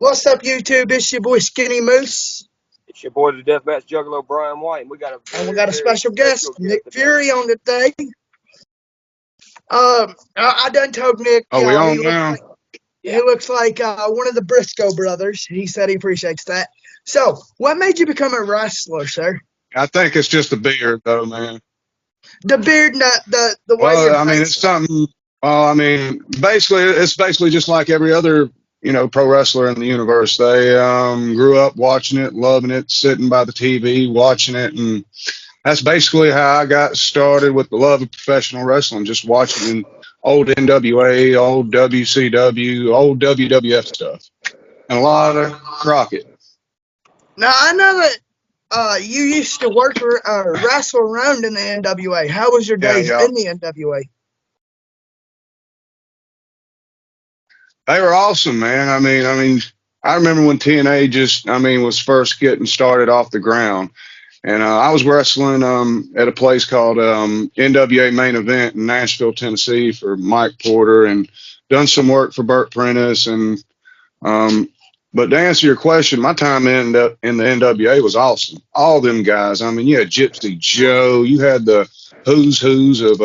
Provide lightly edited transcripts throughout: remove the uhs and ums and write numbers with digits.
What's up, YouTube? It's your boy Skinny Moose, It's your boy, the Deathmatch Juggalo, Brian White, and we got a and we very, got a very special guest, Nick today. Fury, on today. I done told Nick, Oh, we on now? he looks like one of the Briscoe brothers. He said he appreciates that. So, what made you become a wrestler, sir? I think it's just a beard, though, man. The beard, not the way Well, your I mean, face. it's something. Well, I mean, it's basically just like every other, pro wrestler in the universe. They grew up watching it, loving it, sitting by the TV, watching it, and that's basically how I got started with the love of professional wrestling. Just watching old NWA, old WCW, old WWF stuff, and a lot of Crockett. Now I know that you used to work or wrestle around in the NWA. How was your days Yeah. in the NWA? They were awesome, man. I remember when TNA was first getting started off the ground, and I was wrestling at a place called NWA Main Event in Nashville, Tennessee, for Mike Porter, and done some work for Burt Prentice. And but to answer your question, my time in the NWA was awesome. All them guys. I mean, you had Gypsy Joe, you had the who's of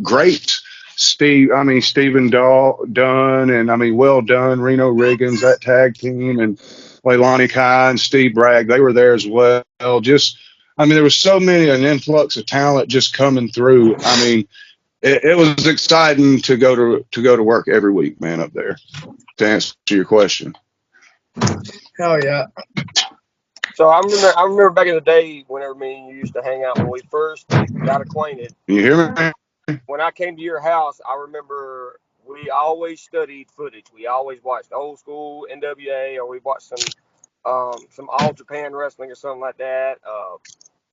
great. Stephen Dunn, and Well Done, Reno Riggins, that tag team, and Leilani Kai and Steve Bragg, they were there as well. There was so many, an influx of talent just coming through. It was exciting to go to work every week, man, up there. To answer your question. Hell yeah. So I remember back in the day whenever me and you used to hang out when we first got acquainted. Can you hear me? When I came to your house, I remember we always studied footage. We always watched old school NWA, or we watched some All Japan wrestling or something like that.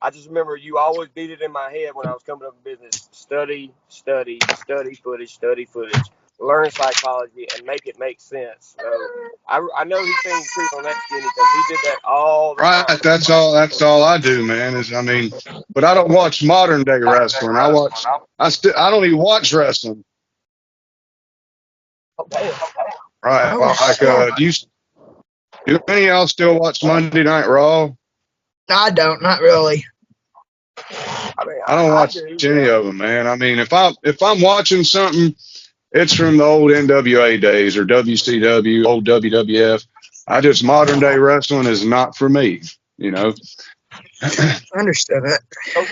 I just remember you always beat it in my head when I was coming up in business: study footage, learn psychology, and make it make sense. So I know he's saying truth on that, Skinny, because he did that all the time. Right, that's all I do, man. But I don't watch modern day wrestling. I don't even watch wrestling. Right, do any of y'all still watch Monday Night Raw? I don't, not really. I don't watch any of them, man. If I'm watching something, it's from the old NWA days or WCW, old WWF. Modern day wrestling is not for me, I understand that. So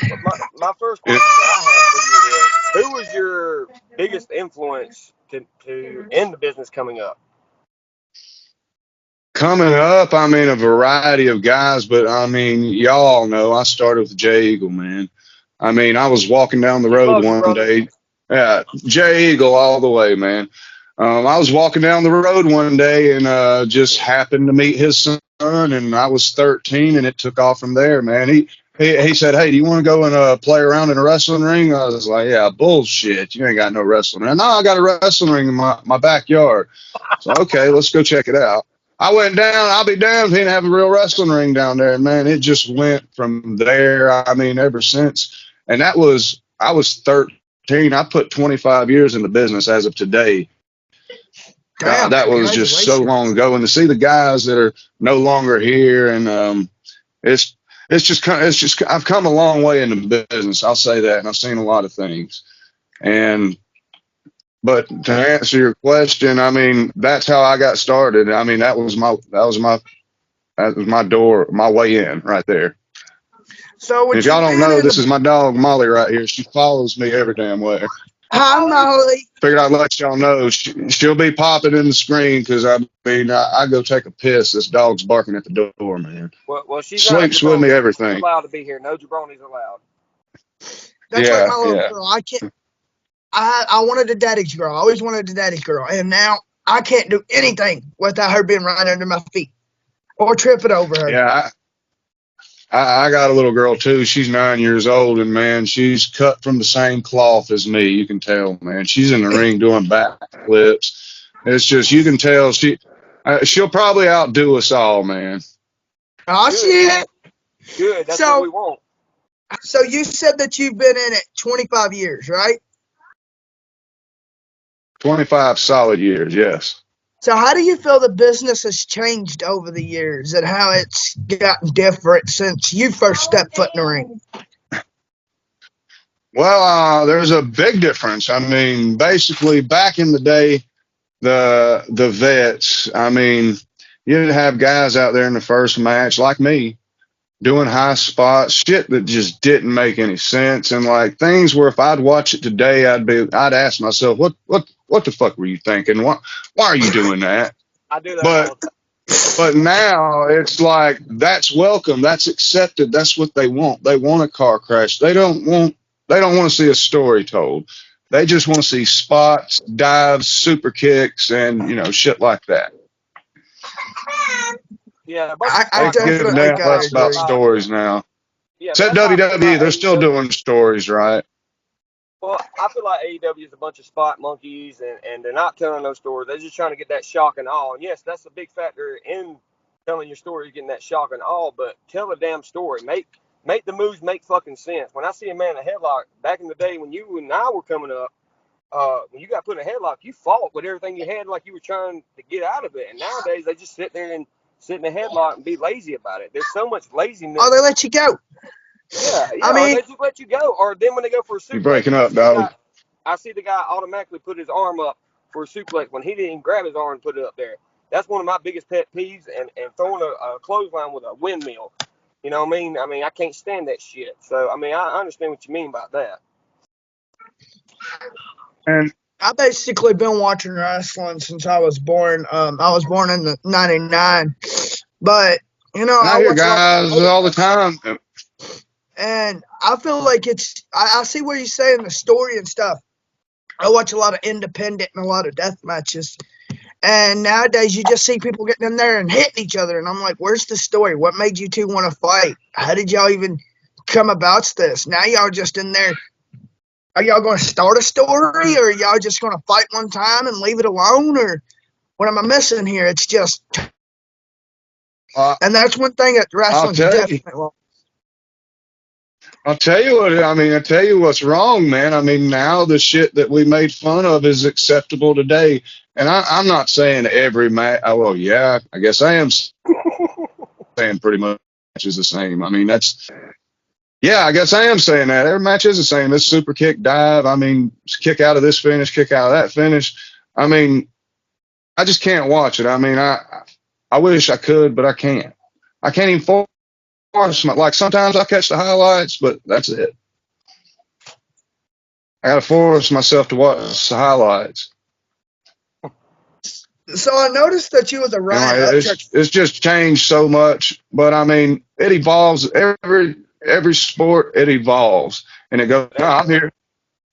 my first question that I have for you is, who was your biggest influence to in the business coming up? Coming up, a variety of guys, but y'all know I started with Jay Eagle, man. I was walking down the road one day. Yeah, Jay Eagle all the way, man. I was walking down the road one day and just happened to meet his son, and I was 13, and it took off from there, man. He said, "Hey, do you want to go and play around in a wrestling ring?" I was like, "Yeah, bullshit. You ain't got no wrestling ring." "No, I got a wrestling ring in my backyard." So, okay, let's go check it out. I went down. I'll be damned if he didn't have a real wrestling ring down there, man. It just went from there. Ever since. And I was 13. I put 25 years in the business as of today. Damn, that was just so long ago. And to see the guys that are no longer here, and I've come a long way in the business. I'll say that, and I've seen a lot of things. But to answer your question, that's how I got started. That was my door, my way in right there. So if y'all don't know, this is my dog Molly right here. She follows me every damn way. Hi, Molly. Figured I'd let y'all know. She'll be popping in the screen because I go take a piss. This dog's barking at the door, man. Well, she sleeps with me, everything. She's allowed to be here. No jabronis allowed. That's like my little girl. I can't. I wanted a daddy's girl. I always wanted a daddy's girl, and now I can't do anything without her being right under my feet or tripping over her. Yeah, I got a little girl too. She's 9 years old, and man, she's cut from the same cloth as me. You can tell, man. She's in the ring doing backflips. It's just, you can tell she'll probably outdo us all, man. Oh, shit. Good. That's what we want. So you said that you've been in it 25 years, right? 25 solid years, yes. So how do you feel the business has changed over the years and how it's gotten different since you first stepped foot in the ring? Well, there's a big difference. I mean, basically, back in the day, the vets. I mean, you'd have guys out there in the first match like me doing high spots, shit that just didn't make any sense, and like things where if I'd watch it today, I'd ask myself, what the fuck were you thinking? Why are you doing that? I do that But all the time. but now it's like that's welcome, that's accepted, that's what they want. They want a car crash. They don't want to see a story told. They just want to see spots, dives, super kicks, and shit like that. Yeah, I They give a definitely damn gotta less about agree. stories now. yeah, Except that's how I feel WWE, about they're still AEW. doing stories, right? Well, I feel like AEW is a bunch of spot monkeys, and they're not telling those stories. They're just trying to get that shock and awe. And yes, that's a big factor in telling your story, getting that shock and awe. But tell a damn story. Make the moves make fucking sense. When I see a man in a headlock, back in the day when you and I were coming up, when you got put in a headlock, you fought with everything you had, like you were trying to get out of it. And nowadays, they just sit there and sit in a headlock and be lazy about it. There's so much laziness. Oh, they let you go. Yeah, I or mean, they just let you go. Or then when they go for a You're suplex, breaking up, dog. I see the guy automatically put his arm up for a suplex when he didn't even grab his arm and put it up there. That's one of my biggest pet peeves, and throwing a clothesline with a windmill. You know what I mean? I mean, I can't stand that shit. So, I mean, I understand what you mean about that. And I basically been watching wrestling since I was born. I was born in the '99, but I I hear watch a lot guys of, all the time. and I feel like I see what you're saying, the story and stuff. I watch a lot of independent and a lot of death matches. And nowadays, you just see people getting in there and hitting each other. And I'm like, where's the story? What made you two want to fight? How did y'all even come about this? Now y'all just in there. Are y'all going to start a story, or are y'all just going to fight one time and leave it alone? Or what am I missing here? It's just, Uh, and that's one thing that I'll wrestling's tell you. definitely. I'll tell you what. I mean, I tell you what's wrong, man. I mean, now the shit that we made fun of is acceptable today. And I'm not saying every match. Oh, well, yeah, I guess I am saying pretty much is the same. I mean, yeah, I guess I am saying that every match is the same. This super kick dive. I mean, kick out of this finish, kick out of that finish. I mean, I just can't watch it. I mean, I wish I could, but I can't. I can't even force like sometimes I catch the highlights, but that's it. I got to force myself to watch the highlights. So I noticed that you was a Ryan Upchurch. It's just changed so much, but I mean, it evolves. Every sport it evolves, and it goes. No, I'm here.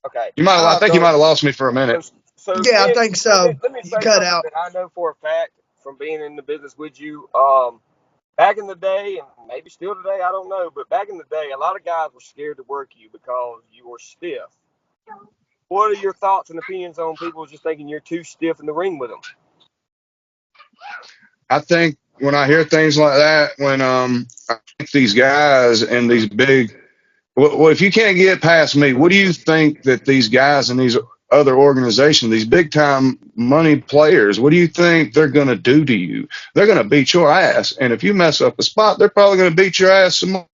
Okay. I think you might have lost me for a minute. So Yeah, I think so. Let me You say cut something out. that I know for a fact from being in the business with you. Back in the day, and maybe still today, I don't know, but back in the day, a lot of guys were scared to work you because you were stiff. What are your thoughts and opinions on people just thinking you're too stiff in the ring with them? I think when I hear things like that, when I think these guys and these big, well, if you can't get past me, what do you think that these guys and these other organizations, these big time money players, what do you think they're going to do to you? They're going to beat your ass, and if you mess up a spot, they're probably going to beat your ass some more.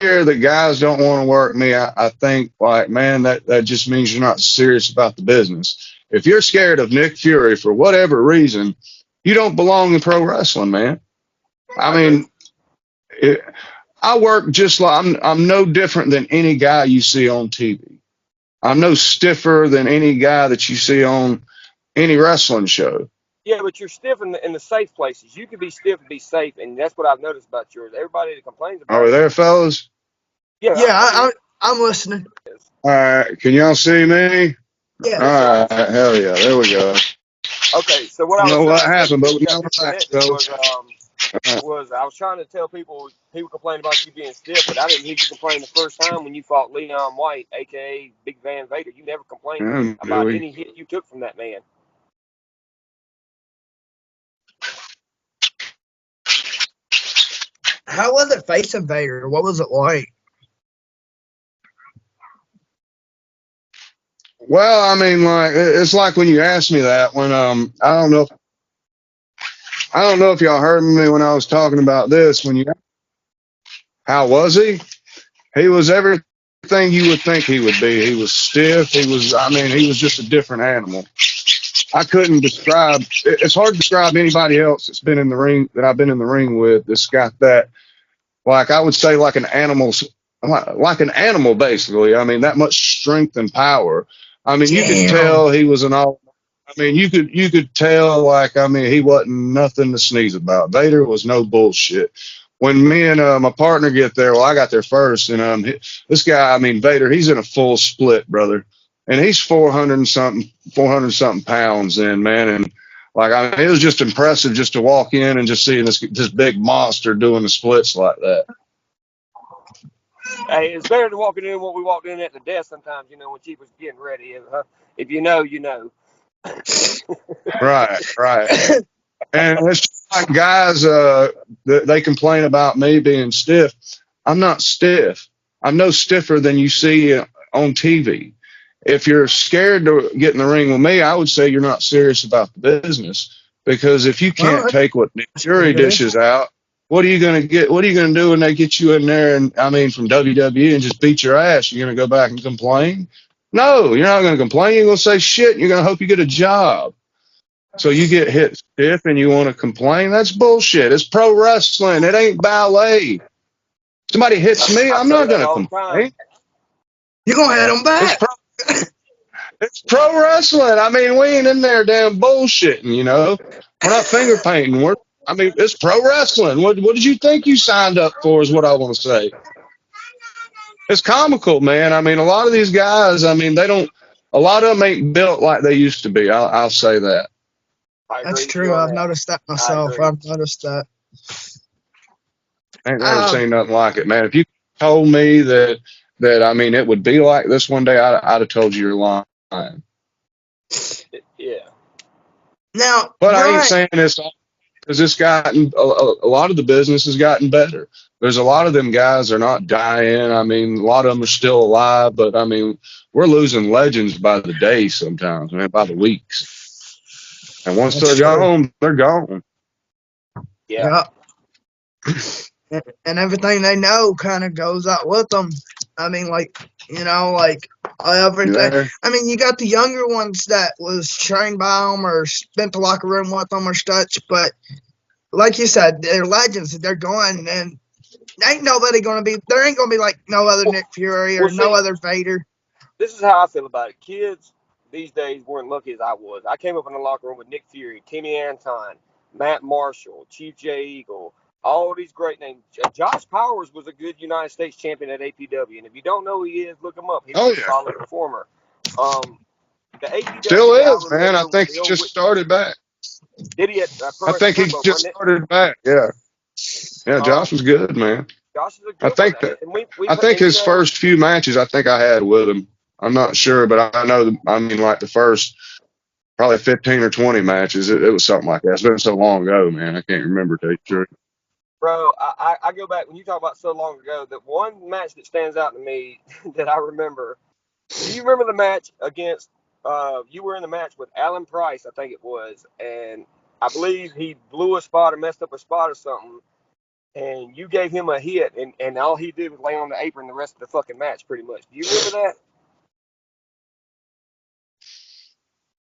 Here, the guys don't want to work me. I think, like, man, that just means you're not serious about the business. If you're scared of Nick Fury for whatever reason, you don't belong in pro wrestling, man. I mean, it, I work just like I'm no different than any guy you see on TV. I'm no stiffer than any guy that you see on any wrestling show. Yeah, but you're stiff in the safe places. You can be stiff and be safe, and that's what I've noticed about yours. Everybody that complains Are about we you. there, fellas? Yeah, Yeah, I'm here. I'm listening. All right. Can y'all see me? Yeah. Yes, sir. All right. Hell yeah. There we go. Okay, so what I I don't was know what trying to say happened, before but we we got know that, disconnected fellas. was I was trying to tell people complain about you being stiff, but I didn't hear you complain the first time when you fought Leon White, aka Big Van Vader. You never complained about Really? any hit you took from that man. How was it facing Vader? What was it like? Well, I mean, like it's like when you asked me that when I don't know if y'all heard me when I was talking about this. When you how was he? He was everything you would think he would be. He was stiff. He was just a different animal. I couldn't describe. It's hard to describe anybody else that's been in the ring that I've been in the ring with that's got that. Like I would say, like an animal, basically. I mean, that much strength and power. I mean, you could Damn. tell he was an all. I mean, you could tell like he wasn't nothing to sneeze about. Vader was no bullshit. When me and my partner get there, well, I got there first, and this guy, I mean Vader, he's in a full split, brother, and he's 400 something pounds in, man, and like I mean, it was just impressive just to walk in and just seeing this big monster doing the splits like that. Hey, it's better than walking in what we walked in at the desk sometimes, when Chief was getting ready. If you know, you know. Right, right. And it's just like guys, they complain about me being stiff. I'm not stiff. I'm no stiffer than you see on TV. If you're scared to get in the ring with me, I would say you're not serious about the business. Because if you can't Well, take what Nick Fury dishes out, what are you going to get? What are you going to do when they get you in there and I mean from WWE and just beat your ass? You're going to go back and complain? No, you're not going to complain. You're going to say shit. And you're going to hope you get a job. So you get hit stiff and you want to complain? That's bullshit. It's pro wrestling. It ain't ballet. Somebody hits me, I'm not going to complain. You're going to hit them back. It's pro wrestling. I mean, we ain't in there damn bullshitting, you know. We're not finger painting. It's pro wrestling. What did you think you signed up for is what I want to say. It's comical, man. I mean, a lot of these guys, I mean, a lot of them ain't built like they used to be. I'll say that. That's true. I've noticed that myself. I've noticed that. I ain't never seen nothing like it, man. If you told me that I mean it would be like this one day, I'd have told you you're lying. Yeah. Now, but I ain't saying this because it's gotten a lot of the business has gotten better. There's a lot of them guys are not dying. I mean, a lot of them are still alive, but I mean, we're losing legends by the day sometimes, man, by the weeks. And once they're gone, they're gone. Yeah. And everything they know kind of goes out with them. I mean, like everything. I mean, you got the younger ones that was trained by them or spent the locker room with them or such, but like you said, they're legends. They're gone, and ain't nobody gonna be. There ain't gonna be like no other Nick Fury or no other Vader. This is how I feel about it. Kids these days weren't lucky as I was. I came up in the locker room with Nick Fury, Timmy Anton, Matt Marshall, Chief Jay Eagle, all these great names. Josh Powers was a good United States champion at APW, and if you don't know who he is, look him up. He was a solid performer. The APW still is, man. I think he just started back. Did he? I think he just started back. Yeah, Josh was good, man. Josh is a good one. I think his first few matches, I think I had with him. I'm not sure, but I know. I mean, like the first probably 15 or 20 matches, it was something like that. It's been so long ago, man. I can't remember. To tell you the truth. Bro, I go back when you talk about so long ago. That one match that stands out to me that I remember. Do you remember the match against? You were in the match with Alan Price, I think it was, and I believe he blew a spot or messed up a spot or something, and you gave him a hit, and all he did was lay on the apron the rest of the fucking match, pretty much. Do you remember that?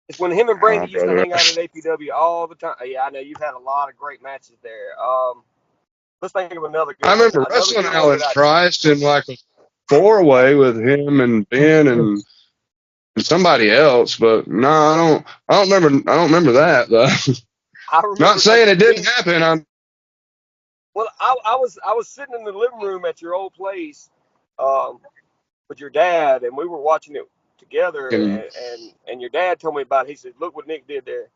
It's when him and Brandy used to hang out at APW all the time. Yeah, I know you've had a lot of great matches there. Let's think of another good one. I remember wrestling Alan Price in like a 4-way with him and Ben and somebody else, but no, I don't remember that though. I remember not saying it didn't happen. Well, I was sitting in the living room at your old place with your dad, and we were watching it together, and your dad told me about it. He said, "Look what Nick did there,"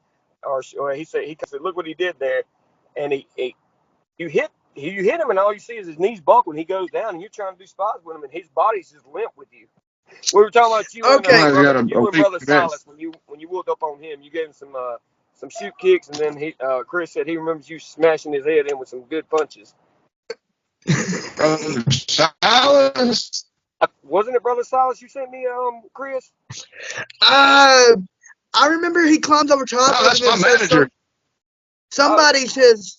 or he said, "Look what he did there," and you hit him, and all you see is his knees buckle, and he goes down, and you're trying to do spots with him, and his body's just limp with you. We were talking about you and Brother Silas when you whooped up on him. You gave him some shoot kicks, and then Chris said he remembers you smashing his head in with some good punches. Brother Silas. Wasn't it Brother Silas you sent me, Chris? I remember he climbs over top Oh, of that's him my and says manager. somebody's his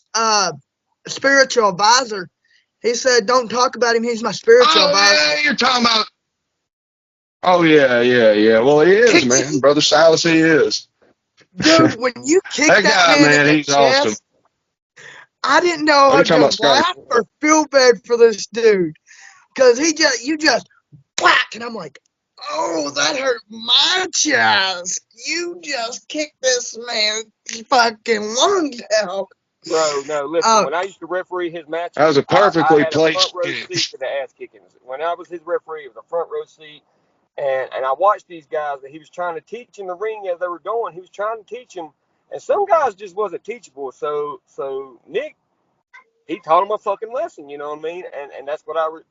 spiritual advisor. He said, "Don't talk about him. He's my spiritual advisor." Yeah, you're talking about. Oh yeah. Well, he is, man. Brother Silas, he is. Dude, when you kick That that guy, man in man, the he's awesome. chest, I didn't know Oh, you're how talking to about Scotty. laugh or feel bad for this dude. Because you just whack, and I'm like, oh, that hurt my chest. You just kicked this man's fucking lungs out. Bro, no, listen. When I used to referee his matches, That was a I perfectly had a front placed row kick. seat to the ass kickings. When I was his referee, it was a front row seat, and I watched these guys that he was trying to teach in the ring as they were going. He was trying to teach them, and some guys just wasn't teachable. So Nick, he taught him a fucking lesson. You know what I mean? And that's what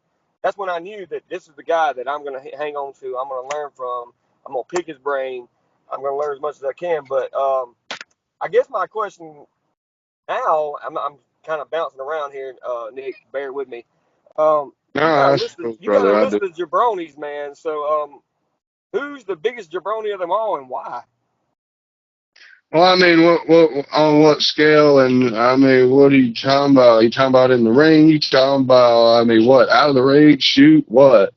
that's when I knew that this is the guy that I'm gonna hang on to. I'm gonna learn from. I'm gonna pick his brain. I'm gonna learn as much as I can. But I guess my question now, I'm kind of bouncing around here, Nick. Bear with me. No, You got a that's list of cool, brother. I do. jabronis, man. So who's the biggest jabroni of them all, and why? Well, I mean, what on what scale? And I mean, what are you talking about? Are you talking about in the ring? You talking about? I mean, what out of the ring? Shoot, what?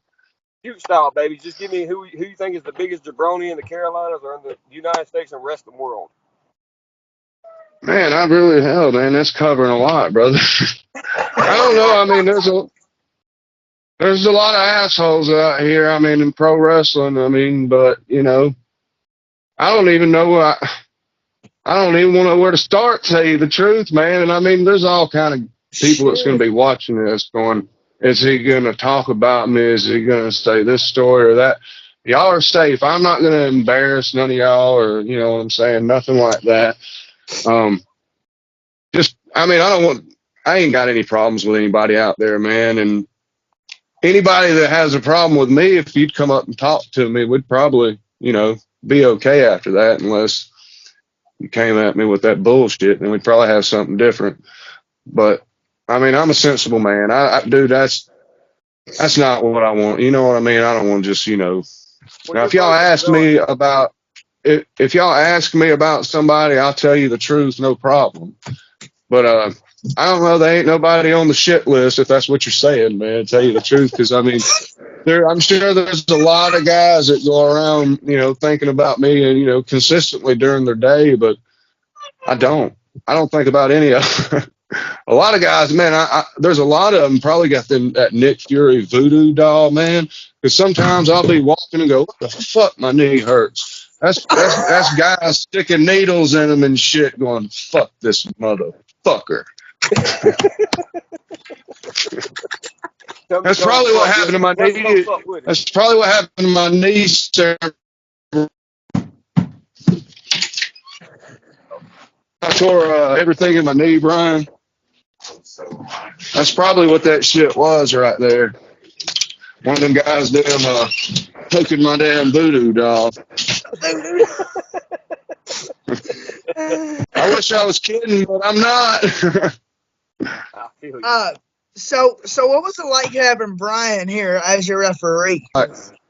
Shoot style, baby. Just give me who you think is the biggest jabroni in the Carolinas or in the United States and rest of the world. Man, man, that's covering a lot, brother. I don't know. I mean, there's a lot of assholes out here. I mean, in pro wrestling. I mean, but I don't even know. I don't even know where to start. To tell you the truth, man. And I mean, there's all kind of people that's going to be watching this, going, "Is he going to talk about me? Is he going to say this story or that?" Y'all are safe. I'm not going to embarrass none of y'all, or you know what I'm saying, nothing like that. Just, I mean, I ain't got any problems with anybody out there, man. And anybody that has a problem with me, if you'd come up and talk to me, we'd probably, be okay after that, unless you came at me with that bullshit, then we'd probably have something different. But I mean, I'm a sensible man. Dude, that's not what I want. You know what I mean? I don't want to just, Well, now you're if y'all both ask me intelligent. about, if y'all ask me about somebody, I'll tell you the truth, no problem. But I don't know. There ain't nobody on the shit list, if that's what you're saying, man. To tell you the truth, because I mean, I'm sure there's a lot of guys that go around, thinking about me and consistently during their day, but I don't. I don't think about any of them. A lot of guys, man. There's a lot of them probably got that Nick Fury voodoo doll, man. Because sometimes I'll be walking and go, "What the fuck? My knee hurts." That's guys sticking needles in them and shit, going, "Fuck this motherfucker." That's probably what happened to my Tell me don't knee. fuck with it. That's probably what happened to my knee, sir. I tore everything in my knee, Brian. That's probably what that shit was right there. One of them guys poking my damn voodoo doll. I wish I was kidding, but I'm not. I feel you. So what was it like having Brian here as your referee?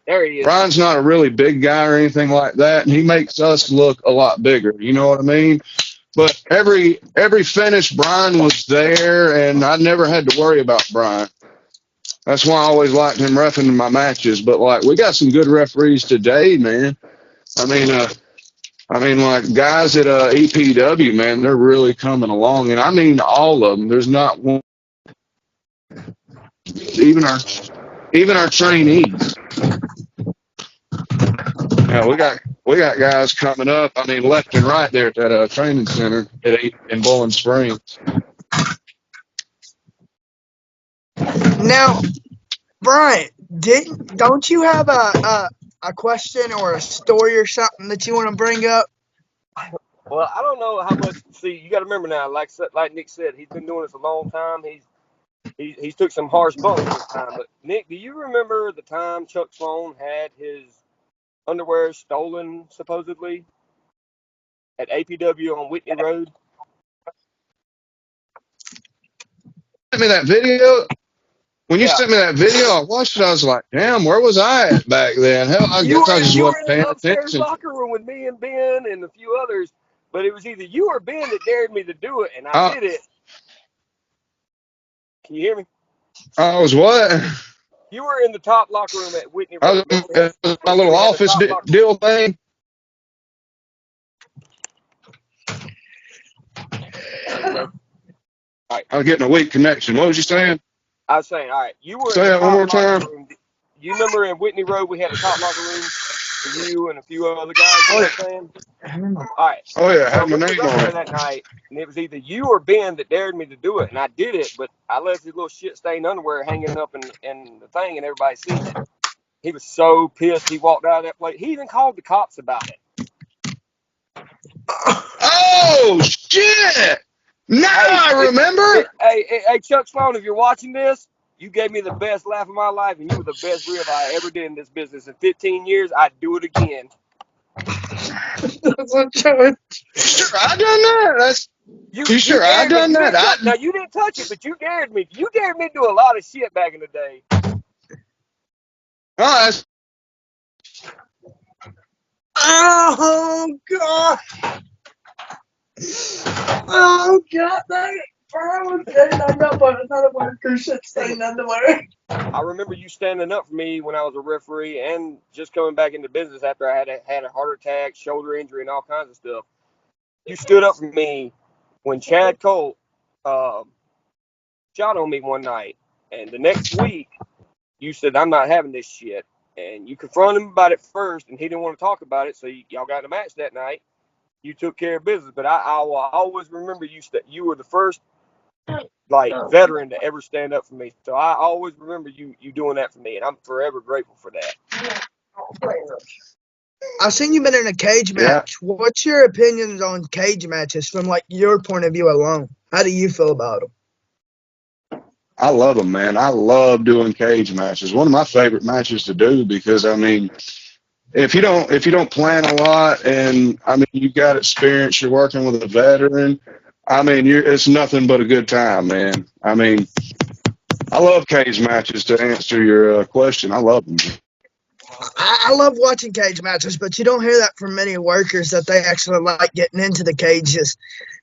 There he is. Brian's not a really big guy or anything like that, and he makes us look a lot bigger. You know what I mean? But every finish, Brian was there, and I never had to worry about Brian. That's why I always liked him reffing in my matches. But like, we got some good referees today, man. I mean, like guys at EPW, man, they're really coming along, and I mean all of them. There's not one, even our trainees. Yeah, we got guys coming up. I mean, left and right there at that training center in Bowling Springs. Now, Brian, don't you have a question or a story or something that you want to bring up? Well, I don't know how much. See, you got to remember now. Like Nick said, he's been doing this a long time. He's took some harsh bumps this time. But Nick, do you remember the time Chuck Sloan had his underwear stolen supposedly at APW on Whitney Road? Send me that video. when you sent me that video, I watched it. I was like, damn, where was I at back then? Hell, I guess I just You were wasn't in paying the upstairs attention. locker room with me and Ben and a few others, but it was either you or Ben that dared me to do it, and I did it. Can you hear me? I was what? You were in the top locker room at Whitney I Road. was in my little office deal thing. All right. I was getting a weak connection. What was you saying? I was saying, all right, you were Say in the that one more top locker time. room. You remember in Whitney Road we had a top locker room for you and a few other guys? You know what I'm saying? All right. Oh yeah, I had my we name was up on there it. that night, and it was either you or Ben that dared me to do it, and I did it, but I left his little shit-stained underwear hanging up in the thing, and everybody seen it. He was so pissed. He walked out of that place. He even called the cops about it. Oh shit! Now I remember. Hey, Chuck Sloan, if you're watching this, you gave me the best laugh of my life, and you were the best rib I ever did in this business. In 15 years, I'd do it again. Sure, I done that. You sure I done that? Now you didn't touch it, but you dared me. You dared me to do a lot of shit back in the day. Oh God! Oh God! I remember you standing up for me when I was a referee, and just coming back into business after I had a heart attack, shoulder injury, and all kinds of stuff. You stood up for me when Chad Colt shot on me one night, and the next week you said, I'm not having this shit. And you confronted him about it first, and he didn't want to talk about it, so y'all got in a match that night. You took care of business. But I will always remember you were the first veteran to ever stand up for me. So I always remember you doing that for me, and I'm forever grateful for that. I've seen you been in a cage match. Yeah. What's your opinions on cage matches from your point of view alone? How do you feel about them? I love them, man. I love doing cage matches. One of my favorite matches to do because I mean, if you don't plan a lot and I mean you got experience, you're working with a veteran. I mean, it's nothing but a good time, man. I mean, I love cage matches. To answer your question, I love them. I love watching cage matches, but you don't hear that from many workers that they actually like getting into the cages.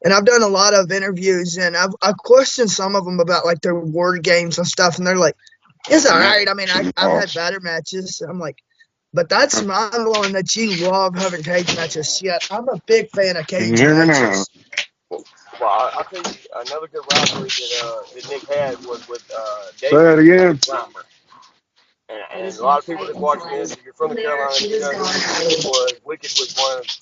And I've done a lot of interviews, and I've questioned some of them about their word games and stuff, and they're like, "It's all right." I mean, I've had better matches. I'm like, but that's mind blowing that you love having cage matches. Yeah, I'm a big fan of cage matches. Well, I'll tell you another good rivalry that Nick had was with David. Say that again. And a lot of people that's watching this, if you're from the Carolinas, you know who Wicked was. Wicked was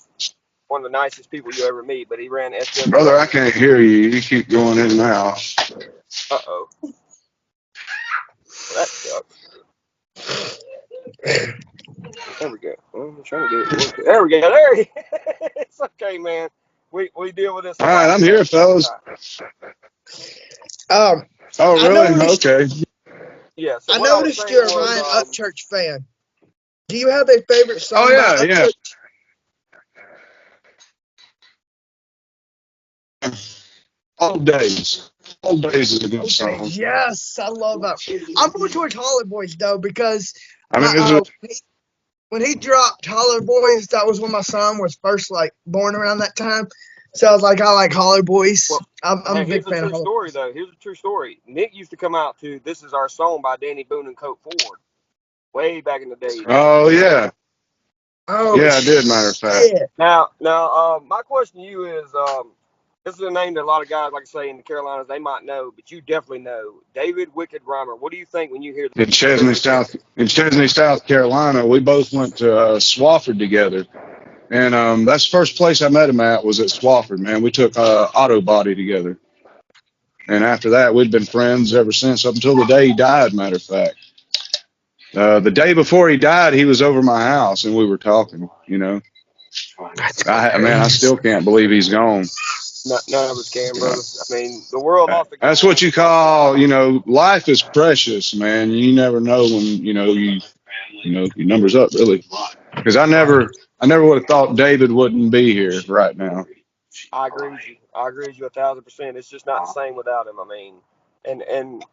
one of the nicest people you ever meet, but he ran SW. Brother, I can't hear you. You keep going in and out. Uh-oh. Well, that sucks. There we go. I'm trying to get it. There we go. There he It's okay, man. We deal with this. All right, I'm here, fellas. Oh, really? Okay. Yeah. So I noticed you're a Ryan Upchurch fan. Do you have a favorite song? Oh yeah, yeah. Old Days. Old Days is a good song. Yes, I love that. I'm more towards Holler Boys though because when he dropped Holler Boys, that was when my son was first born around that time. So I was like, I like Holler Boys. Well, I'm a big fan of Holler Boys. Here's a true story. Nick used to come out to "This Is Our Song" by Danny Boone and Colt Ford, way back in the day. Oh yeah. Oh yeah, I did. Matter of fact. Now, my question to you is, this is a name that a lot of guys, like I say, in the Carolinas, they might know, but you definitely know David Wicked Reimer. What do you think when you hear that? In Chesney, South Carolina, we both went to Swofford together, and that's the first place I met him at was at Swofford. Man, we took auto body together, and after that, we'd been friends ever since, up until the day he died. Matter of fact, the day before he died, he was over my house, and we were talking. You know, I still can't believe he's gone. None of us can, brother. I mean, the world lost. That's what you call, life is precious, man. You never know when, your number's up, really. Because I never would have thought David wouldn't be here right now. I agree with you. 1,000%. It's just not the same without him. I mean, and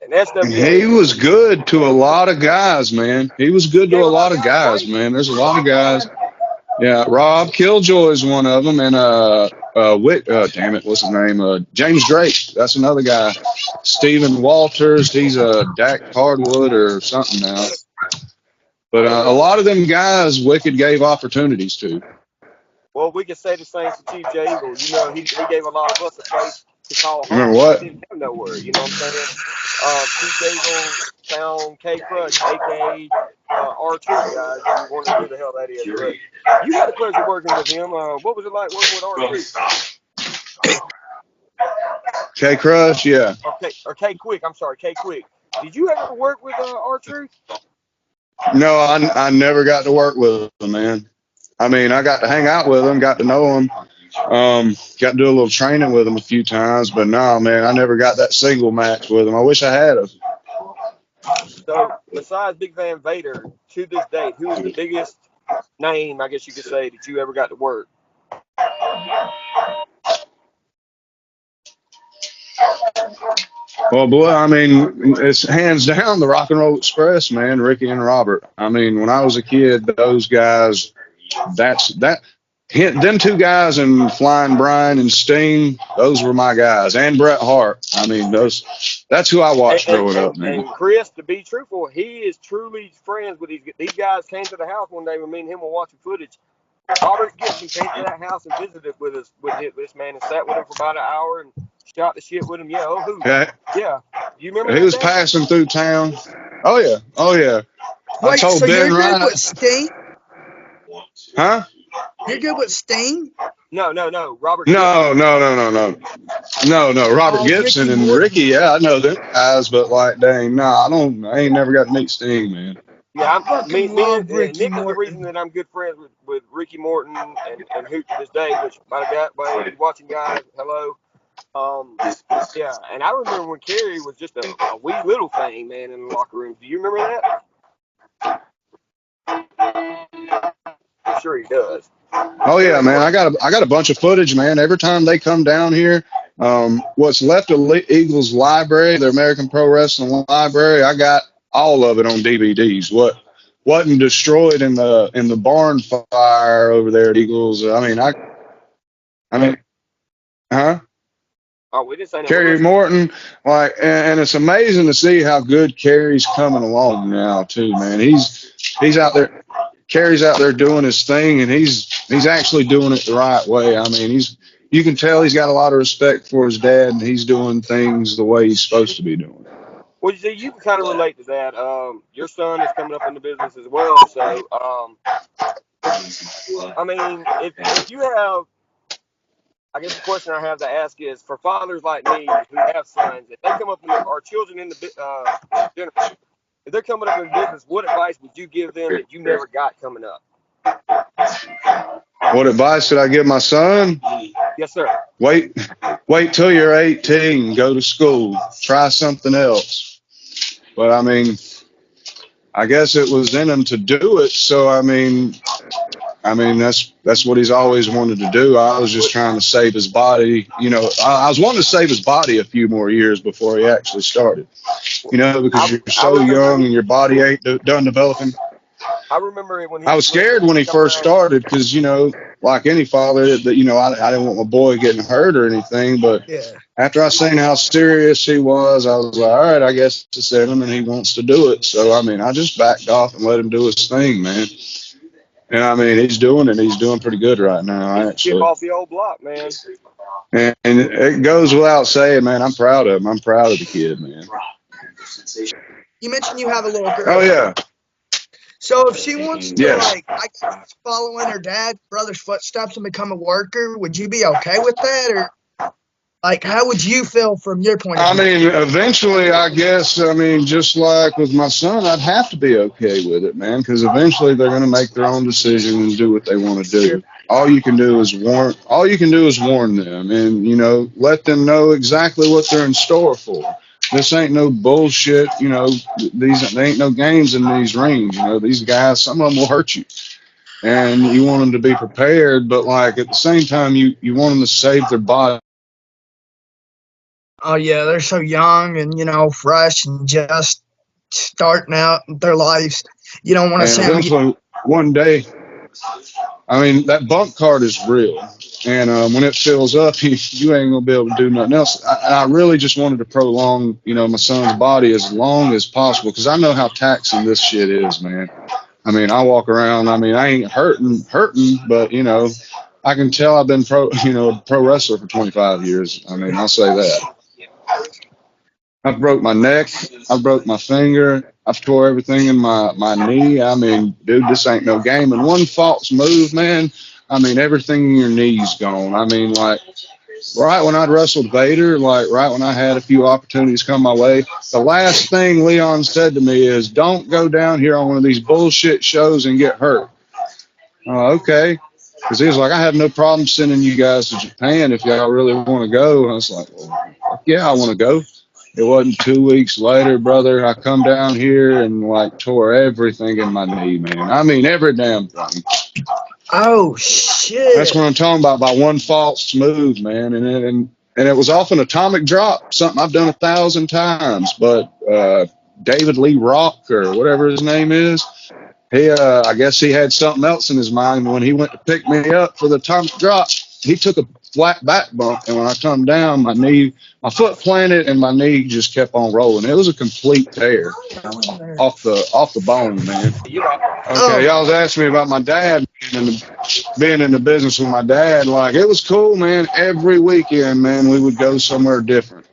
And SWA He was good to a lot of guys, man. He was good to gave a a lot lot of of guys guys, breaks. man. There's a lot of guys. Yeah, Rob Killjoy is one of them, and damn it, what's his name? James Drake. That's another guy. Stephen Walters. He's a Dak Hardwood or something now. But I a remember. lot of them guys, Wicked gave opportunities to. Well, we can say the same for Chief Jay Eagle. You know, he gave a lot of us a place to call Remember home when we what? didn't have nowhere. You know what I'm saying? Chief Jay Eagle found K Crush, aka R-Truth, guys. If you're wondering who the hell that is, but you had the pleasure working with him. What was it like working with R-Truth? K Crush, yeah. Or K Quick. I'm sorry, K Quick. Did you ever work with R-Truth? No, I never got to work with him, man. I mean, I got to hang out with him, got to know him, got to do a little training with him a few times, but no, man, I never got that single match with him. I wish I had him. So, besides Big Van Vader, to this date, who is the biggest name, I guess you could say, that you ever got to work? Well, boy, I mean, it's hands down the Rock and Roll Express, man, Ricky and Robert. I mean, when I was a kid, those guys, them two guys and Flying Brian and Sting, those were my guys, and Bret Hart. I mean, that's who I watched growing up, man. And Chris, to be truthful, he is truly friends with these guys. Came to the house one day when me and him were watching footage. Robert Gibson came to that house and visited with us with this man and sat with him for about an hour and shot the shit with him. Yeah, oh who? Okay. Yeah, you remember? He was passing through town. Oh yeah, oh yeah. Wait, I told so Ben you're good Ryan. with Sting? Huh? You're good with Sting? No, Robert. No. Robert Gibson Ricky and Morton. Ricky. Yeah, I know them guys, but like, dang, nah, I ain't never got to meet Sting, man. Yeah, Fucking love Ricky Nick is the Morton. reason that I'm good friends with Ricky Morton and Hoot to this day. Which by you watching guys, hello. Yeah, and I remember when Kerry was just a wee little thing, man, in the locker rooms. Do you remember that? I'm sure he does. Oh yeah, man. I got a bunch of footage, man. Every time they come down here, what's left of Eagles library, their American Pro Wrestling library, I got all of it on DVDs. What wasn't destroyed in the barn fire over there at Eagles? I mean, huh? Oh, we didn't say no. Kerry Morton, like, and it's amazing to see how good Kerry's coming along now too, man. He's out there. Kerry's out there doing his thing, and he's actually doing it the right way. I mean, you can tell he's got a lot of respect for his dad, and he's doing things the way he's supposed to be doing. Well, you see, you can kind of relate to that. Your son is coming up in the business as well, so I mean, if you have, I guess the question I have to ask is for fathers like me who have sons, if they come up in our children in the dinner, if they're coming up in business, what advice would you give them that you never got coming up? What advice did I give my son? Yes, sir. Wait till you're 18. Go to school. Try something else. But I mean, I guess it was in him to do it. So I mean, that's what he's always wanted to do. I was just trying to save his body. You know, I was wanting to save his body a few more years before he actually started. You know, because you're so young and your body ain't done developing. I remember when I was scared when he first started because, you know, like any father, that, you know, I didn't want my boy getting hurt or anything. But after I seen how serious he was, I was like, all right, I guess it's in him and he wants to do it. So, I mean, I just backed off and let him do his thing, man. And I mean, he's doing it. He's doing pretty good right now, actually. Chip off the old block, man. And it goes without saying, man, I'm proud of him. I'm proud of the kid, man. You mentioned you have a little girl. Oh, yeah. So if she wants to, follow in her dad's brother's footsteps and become a worker, would you be okay with that? Or, how would you feel from your point of view? I mean, eventually, I guess, just like with my son, I'd have to be okay with it, man, because eventually they're going to make their own decision and do what they want to do. All you can do is warn them and, you know, let them know exactly what they're in store for. This ain't no bullshit, you know, there ain't no games in these rings, you know, these guys, some of them will hurt you. And you want them to be prepared, but like at the same time, you want them to save their body. Oh yeah, they're so young and fresh and just starting out their lives. You don't want to And see them. eventually, one day, I mean, that bump card is real. And when it fills up, you ain't gonna be able to do nothing else. I really just wanted to prolong, my son's body as long as possible because I know how taxing this shit is, man. I mean, I walk around. I mean, I ain't hurting, but I can tell I've been pro wrestler for 25 years. I mean, I'll say that. I've broke my neck. I broke my finger. I've tore everything in my knee. I mean, dude, this ain't no game. And one false move, man. I mean, everything in your knee's gone. I mean, like right when I'd wrestled Vader, like right when I had a few opportunities come my way, the last thing Leon said to me is, "Don't go down here on one of these bullshit shows and get hurt." Okay. Because he was like, I have no problem sending you guys to Japan if y'all really want to go. And I was like, well, fuck yeah, I want to go. It wasn't 2 weeks later, brother. I come down here and like tore everything in my knee, man. I mean, every damn thing. Oh That's shit! what I'm talking about by one false move, man. And it was off an atomic drop, something I've done 1,000 times. But David Lee Rock or whatever his name is, I guess he had something else in his mind. When he went to pick me up for the atomic drop, he took a flat back bump, and when I come down, my foot planted, and my knee just kept on rolling. It was a complete tear off the bone, man. Okay, y'all was asking me about my dad being in the business with my dad. Like it was cool, man. Every weekend, man, we would go somewhere different.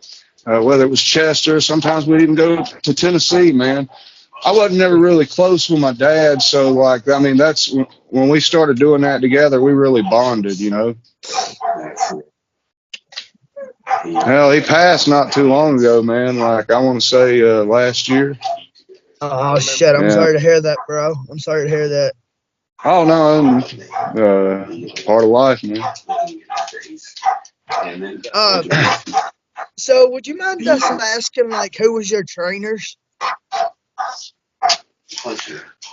Whether it was Chester, sometimes we'd even go to Tennessee, man. I wasn't never really close with my dad, so like I mean that's when we started doing that together, we really bonded, Hell, he passed not too long ago, man. Like I want to say last year. Oh shit! I'm sorry to hear that, bro. I'm sorry to hear that. Oh no, part of life, man. So would you mind us asking like who was your trainers?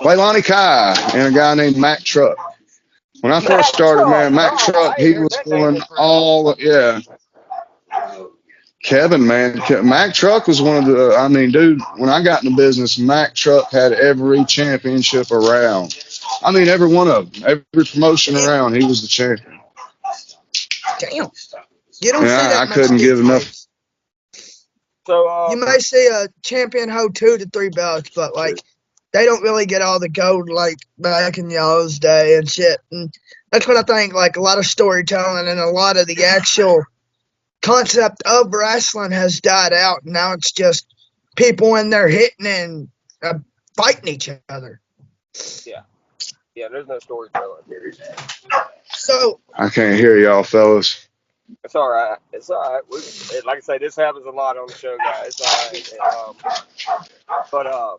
Leilani Kai and a guy named Mac Truck. When I first started, man, Mac Truck, he was doing yeah. Kevin, man, Mac Truck was one of the. I mean, dude, when I got in the business, Mac Truck had every championship around. I mean, every one of them, every promotion around, he was the champion. Damn, you don't see that I much couldn't these give enough. days. So you may see a champion hold 2 to 3 belts, but like they don't really get all the gold like back in y'all's day and shit. And that's what I think. Like a lot of storytelling and a lot of the actual concept of wrestling has died out. Now it's just people in there hitting and fighting each other. Yeah, there's no storytelling. So I can't hear y'all, fellas. It's all right. It's all right. Like I say, this happens a lot on the show, guys. It's all right. But I'm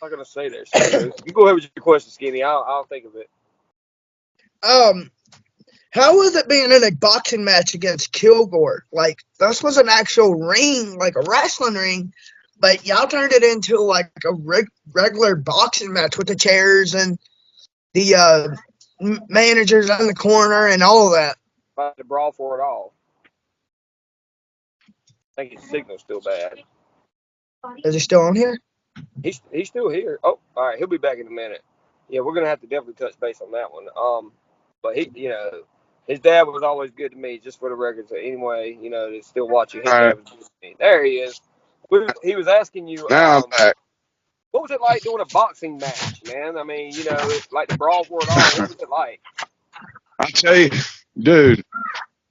not gonna say there. So you go ahead with your question, Skinny. I'll think of it. How was it being in a boxing match against Kilgore? Like this was an actual ring, like a wrestling ring, but y'all turned it into like a regular boxing match with the chairs and the managers in the corner and all of that. About to brawl for it all. I think his signal's still bad. Is he still on here? He's still here. Oh, all right. He'll be back in a minute. Yeah, we're gonna have to definitely touch base on that one. But his dad was always good to me, just for the record. So anyway, to still watching, his dad was good to me. There he is. He was asking you. Now I'm back. What was it like doing a boxing match, man? I mean, it's like the brawl for it all. What was it like? I tell you, dude,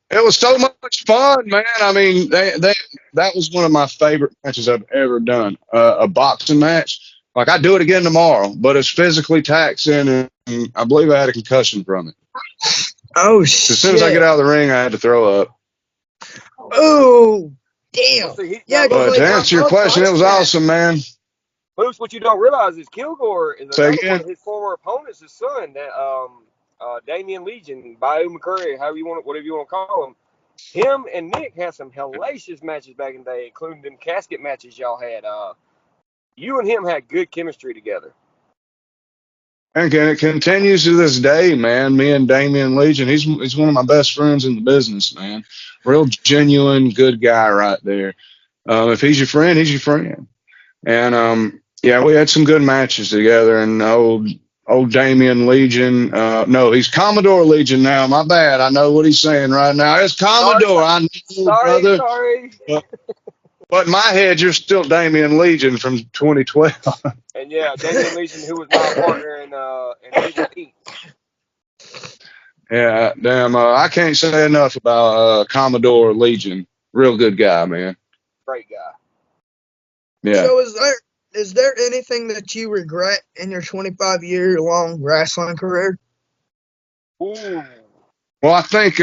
it was so much fun, man. I mean, that was one of my favorite matches I've ever done. A boxing match. Like I do it again tomorrow, but it's physically taxing, and I believe I had a concussion from it. Oh shit! As soon as I get out of the ring, I had to throw up. Oh damn! Yeah, but to answer your question, it was awesome, man. Moose, what you don't realize is Kilgore is another one of his former opponents, his son, that Damian Legion, Bayou McCurry, whatever you want to call him. Him and Nick had some hellacious matches back in the day, including them casket matches y'all had. You and him had good chemistry together. And it continues to this day, man. Me and Damian Legion, he's one of my best friends in the business, man. Real genuine, good guy right there. If he's your friend, he's your friend. And yeah, we had some good matches together. And old Damian Legion, no, he's Commodore Legion now. My bad. I know what he's saying right now. It's Commodore. I know, brother. Sorry. But in my head, you're still Damian Legion from 2012. And yeah, Damian Legion, who was my partner in Legion Heat. Yeah, damn. I can't say enough about Commodore Legion. Real good guy, man. Great guy. Yeah. So is there anything that you regret in your 25-year-long wrestling career? Ooh. Well, I think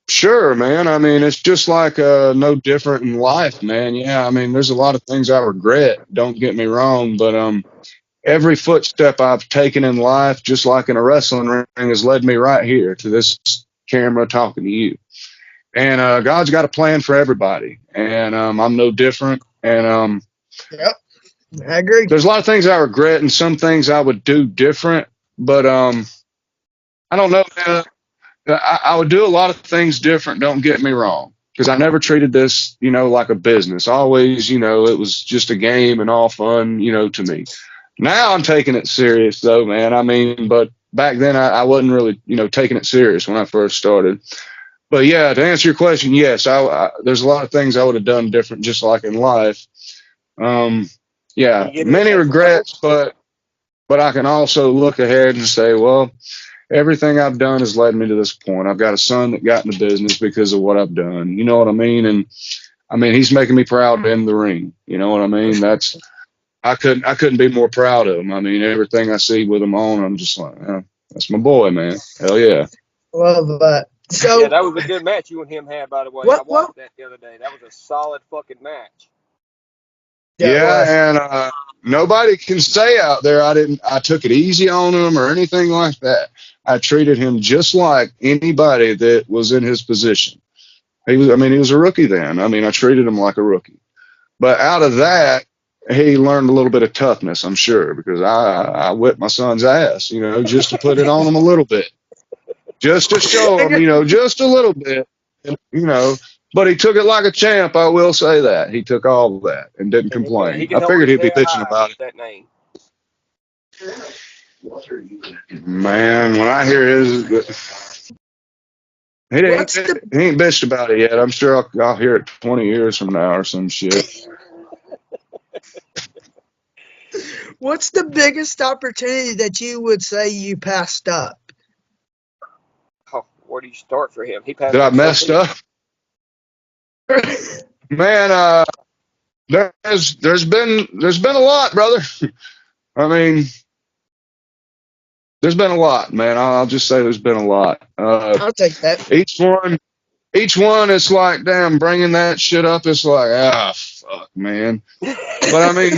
sure, man. I mean, it's just like no different in life, man. Yeah, I mean, there's a lot of things I regret. Don't get me wrong, but every footstep I've taken in life, just like in a wrestling ring, has led me right here to this camera talking to you. And God's got a plan for everybody, and I'm no different. And yep, I agree. There's a lot of things I regret, and some things I would do different. But I don't know, man. I would do a lot of things different. Don't get me wrong, because I never treated this, like a business. Always, it was just a game and all fun, to me. Now I'm taking it serious, though, man. I mean, but back then I wasn't really, taking it serious when I first started. But yeah, to answer your question, yes, there's a lot of things I would have done different, just like in life. Yeah, many regrets, but I can also look ahead and say, well, everything I've done has led me to this point. I've got a son that got into business because of what I've done. You know what I mean? And I mean, he's making me proud in the ring. You know what I mean? I couldn't be more proud of him. I mean, everything I see with him on, I'm just like, that's my boy, man. Hell yeah. Love that. So yeah, that was a good match you and him had, by the way. I watched that the other day. That was a solid fucking match. Yeah, and nobody can say out there I took it easy on him or anything like that. I treated him just like anybody that was in his position. He was a rookie then. I mean, I treated him like a rookie. But out of that, he learned a little bit of toughness, I'm sure, because I whipped my son's ass, just to put it on him a little bit. Just to show him, just a little bit, But he took it like a champ, I will say that. He took all of that and didn't complain. I figured he'd be bitching about it. That name. Man, when I hear his... He ain't bitched about it yet. I'm sure I'll hear it 20 years from now or some shit. What's the biggest opportunity that you would say you passed up? Oh, where do you start for him? He passed. Did I messed up? Man, there's been a lot, brother. I mean, there's been a lot, man. I'll just say there's been a lot. I'll take that. Each one, it's like, damn, bringing that shit up, it's like, fuck, man. But I mean,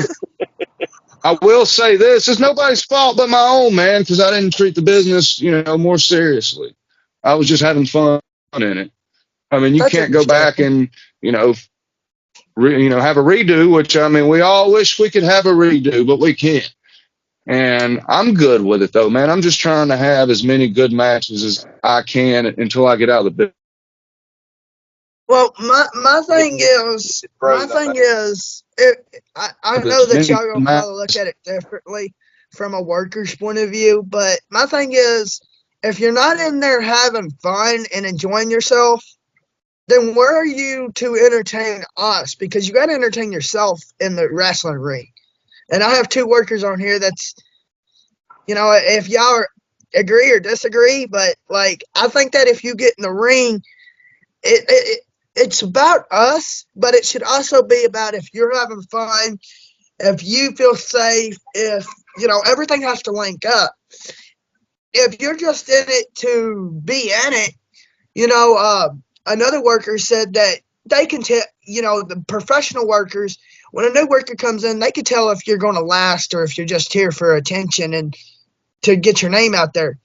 I will say this: it's nobody's fault but my own, man, because I didn't treat the business, more seriously. I was just having fun in it. I mean, you can't go back and, have a redo, which, I mean, we all wish we could have a redo, but we can't. And I'm good with it, though, man. I'm just trying to have as many good matches as I can until I get out of the business. Well, my thing is, I know that y'all gonna probably look at it differently from a worker's point of view, but my thing is, if you're not in there having fun and enjoying yourself, then where are you to entertain us? Because you got to entertain yourself in the wrestling ring. And I have two workers on here that's, if y'all agree or disagree, but like, I think that if you get in the ring, it's about us, but it should also be about if you're having fun, if you feel safe, if, everything has to link up. If you're just in it to be in it, another worker said that they can tell, the professional workers, when a new worker comes in, they can tell if you're going to last or if you're just here for attention and to get your name out there.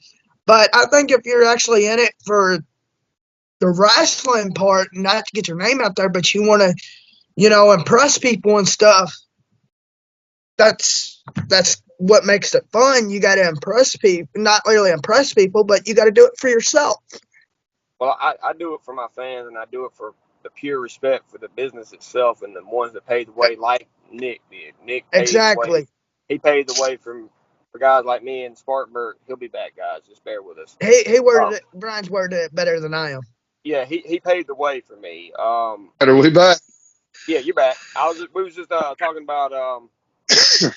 But I think if you're actually in it for the wrestling part, not to get your name out there, but you want to, impress people and stuff, that's what makes it fun. You got to impress people, not really impress people, but you got to do it for yourself. Well, I do it for my fans, and I do it for the pure respect for the business itself and the ones that paved the way, like Nick did. Nick paved the way. He paved the way for guys like me and Spartanburg. He'll be back, guys. Just bear with us. He worded it. Brian's worded it better than I am. Yeah, he paved the way for me. Are we back? Yeah, you're back. We was just talking about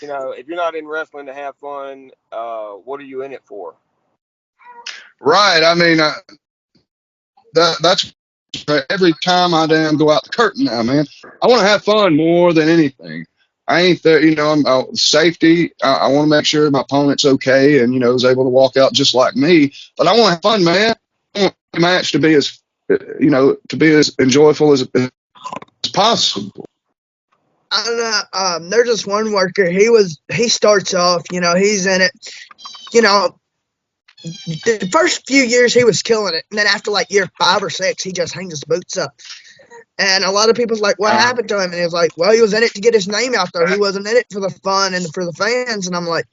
you know, if you're not in wrestling to have fun, what are you in it for? Right. I mean, that's every time I damn go out the curtain now, man. I want to have fun more than anything. I ain't there, you know, I'm safety. I want to make sure my opponent's okay and, you know, is able to walk out just like me. But I want to have fun, man. I want the match to be as, you know, to be as enjoyable as possible. I don't know. There's this one worker. He starts off, you know, he's in it, you know, the first few years he was killing it, and then after like year 5 or 6, he just hangs his boots up. And a lot of people's like, what happened to him? And he was like, well, he was in it to get his name out there. He wasn't in it for the fun and for the fans. And I'm like,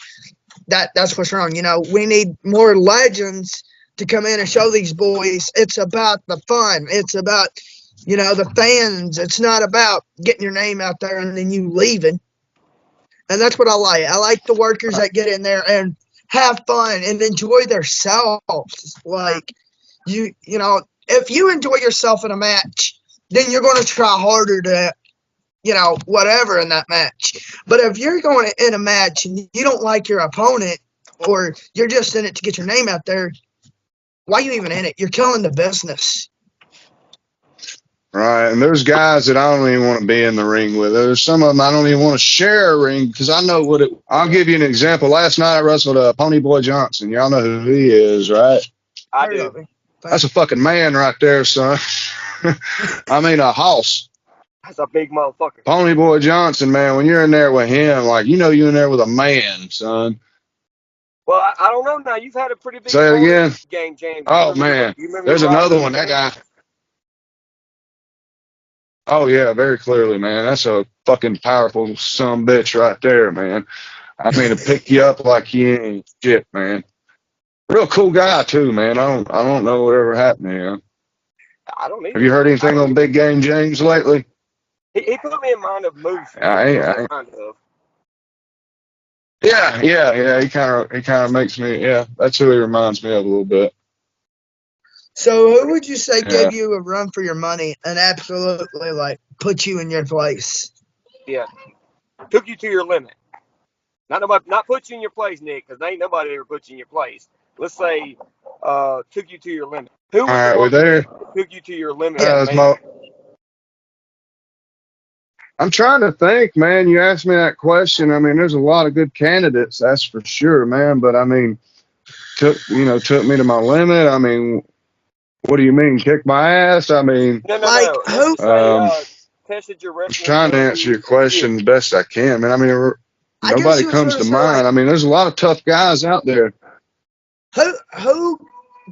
that's what's wrong. You know, we need more legends to come in and show these boys it's about the fun. It's about, you know, the fans. It's not about getting your name out there and then you leaving. And that's what I like. I like the workers that get in there and have fun and enjoy themselves. Like, you know, if you enjoy yourself in a match, then you're going to try harder to, you know, whatever in that match. But if you're going in a match and you don't like your opponent or you're just in it to get your name out there, why are you even in it? You're killing the business. Right, and there's guys that I don't even want to be in the ring with. There's some of them I don't even want to share a ring because I know what it. I'll give you an example. Last night I wrestled Pony Boy Johnson. Y'all know who he is, right? I do. That's a fucking man right there, son. I mean, a house. That's a big motherfucker. Pony Boy Johnson, man. When you're in there with him, like you know, you're in there with a man, son. Well, I don't know now. You've had a pretty big. Say it again. Game, James. Oh man, there's another one. That guy. Oh yeah, very clearly, man. That's a fucking powerful son bitch right there, man. I mean, to pick you up like you ain't shit, man. Real cool guy too, man. I don't know whatever happened to him. I don't either. Have you heard anything on Big Game James lately? He put me in mind of Moose. Kind of. Yeah. He kind of makes me. Yeah, that's who he reminds me of a little bit. So who would you say gave you a run for your money and absolutely like put you in your place? Yeah, took you to your limit. Not put you in your place, Nick, because ain't nobody ever put you in your place. Let's say took you to your limit. Who was the one that took you to your limit? I'm trying to think, man. You asked me that question. I mean, there's a lot of good candidates, that's for sure, man. But I mean, took me to my limit. I mean, what do you mean, kick my ass? I mean, no. Tested your wrestling. I'm trying to answer your question the best I can, man. I mean, nobody comes to mind. I mean, there's a lot of tough guys out there. Who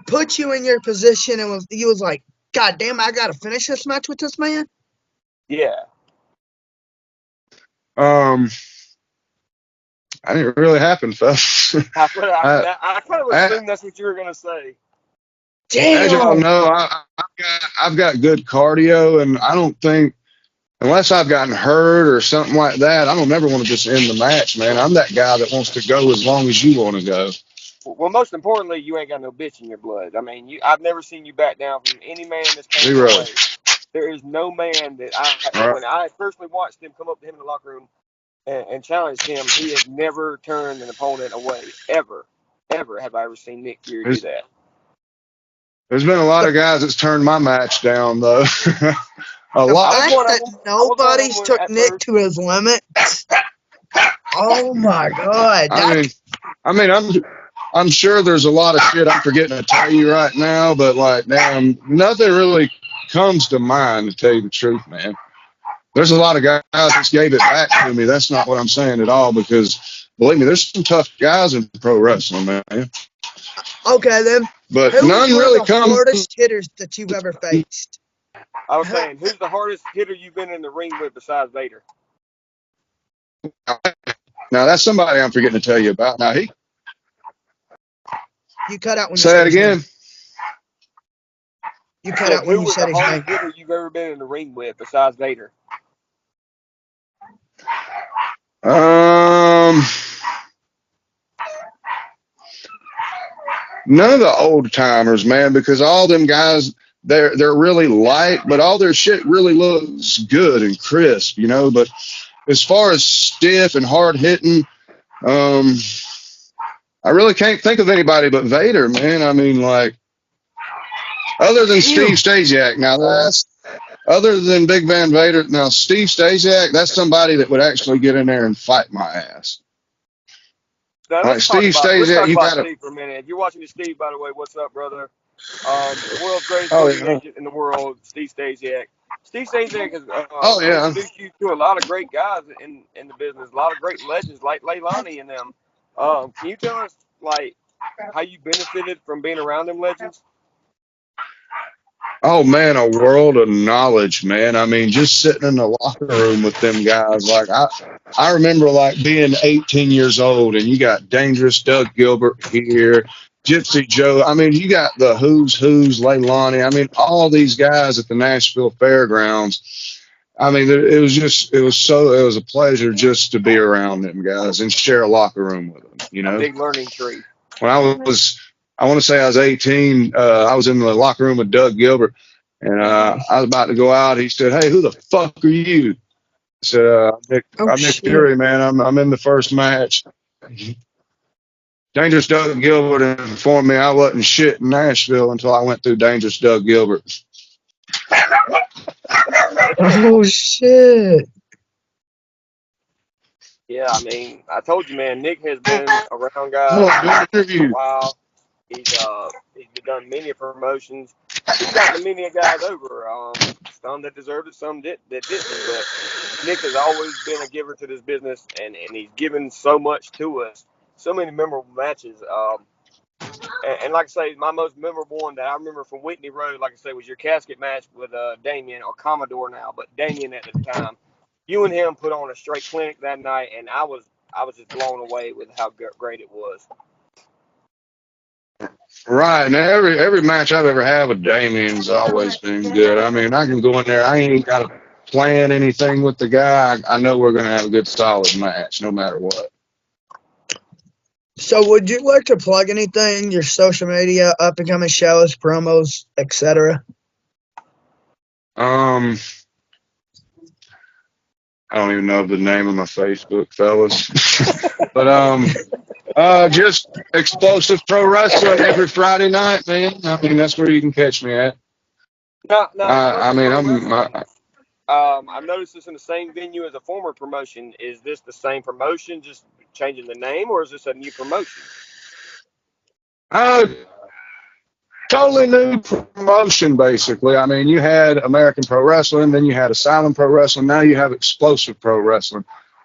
put you in your position and was like, God damn, I got to finish this match with this man? Yeah. I didn't really happen, fellas. I kind of assumed that's what you were gonna say. Damn. As y'all know, I've got good cardio, and I don't think unless I've gotten hurt or something like that, I don't ever want to just end the match, man. I'm that guy that wants to go as long as you want to go. Well, most importantly, you ain't got no bitch in your blood. I mean, I've never seen you back down from any man that's came Zero. Away. There is no man that when I personally watched him come up to him in the locker room and challenge him, he has never turned an opponent away. Ever have I ever seen Nick Fury do that. There's been a lot of guys that's turned my match down, thow. A lot. The fact that nobody's took Nick to his limit. Oh my God! I mean, I'm sure there's a lot of shit I'm forgetting to tell you right now, but like, damn, nothing really comes to mind, to tell you the truth, man. There's a lot of guys that gave it back to me. That's not what I'm saying at all, because believe me, there's some tough guys in pro wrestling, man. Okay, then. But none really come. Who's the hardest hitters that you've ever faced? I was saying, who's the hardest hitter you've been in the ring with besides Vader? Now that's somebody I'm forgetting to tell you about. Now You cut out when you say said that his name. again. You cut out when Who you was said the his hardest name. hitter you've ever been in the ring with besides Vader? Um, None of the old timers, man, because all them guys they're really light, but all their shit really looks good and crisp, you know. But as far as stiff and hard hitting, um, I really can't think of anybody but Vader, man. I mean, like other than Steve Ew. Stasiak. Now that's other than Big Van Vader. Now Steve Stasiak, that's somebody that would actually get in there and fight my ass. Now Like Steve let's Stasiak, talk you about got to. Steve for a minute. If you're watching this, Steve, by the way, what's up, brother? World's greatest Oh booking yeah. agent in the world, Steve Stasiak. Steve Stasiak has Oh yeah. introduced you to a lot of great guys in the business, a lot of great legends like Leilani and them. Can you tell us like how you benefited from being around them legends? Oh man, a world of knowledge, man. I mean, just sitting in the locker room with them guys. Like I remember like being 18 years old and you got Dangerous Doug Gilbert here, Gypsy Joe. I mean, you got the who's, Leilani. I mean, all these guys at the Nashville Fairgrounds. I mean, it was a pleasure just to be around them guys and share a locker room with them, you A know. big learning tree. When I want to say I was 18. I was in the locker room with Doug Gilbert, and I was about to go out. He said, "Hey, who the fuck are you?" I said, Oh I'm Nick shit. Fury, man. I'm in the first match." Dangerous Doug Gilbert informed me I wasn't shit in Nashville until I went through Dangerous Doug Gilbert. Oh shit. Yeah, I mean, I told you, man. Nick has been around Hold guys on, doing an for a interview. while. He's done many promotions. He's gotten many guys over. Some that deserved it, some that didn't. But Nick has always been a giver to this business, and he's given so much to us. So many memorable matches. And like I say, my most memorable one that I remember from Whitney Road, like I say, was your casket match with Damien, or Commodore now, but Damien at the time. You and him put on a straight clinic that night, and I was just blown away with how great it was. Right, and every match I've ever had with Damien's always been good. I mean, I can go in there. I ain't got to plan anything with the guy. I know we're gonna have a good, solid match, no matter what. So would you like to plug anything, your social media, up and coming shows, promos, etc.? Um, I don't even know the name of my Facebook, fellas. But just explosive pro wrestling every Friday night, man. I mean, that's where you can catch me at. Now, I Explosive mean, Pro I'm Wrestling. I've noticed this in the same venue as a former promotion. Is this the same promotion, just changing the name, or is this a new promotion? uh, totally new promotion, basically. I mean, you had American Pro Wrestling, then you had Asylum Pro Wrestling, now you have Explosive Pro Wrestling.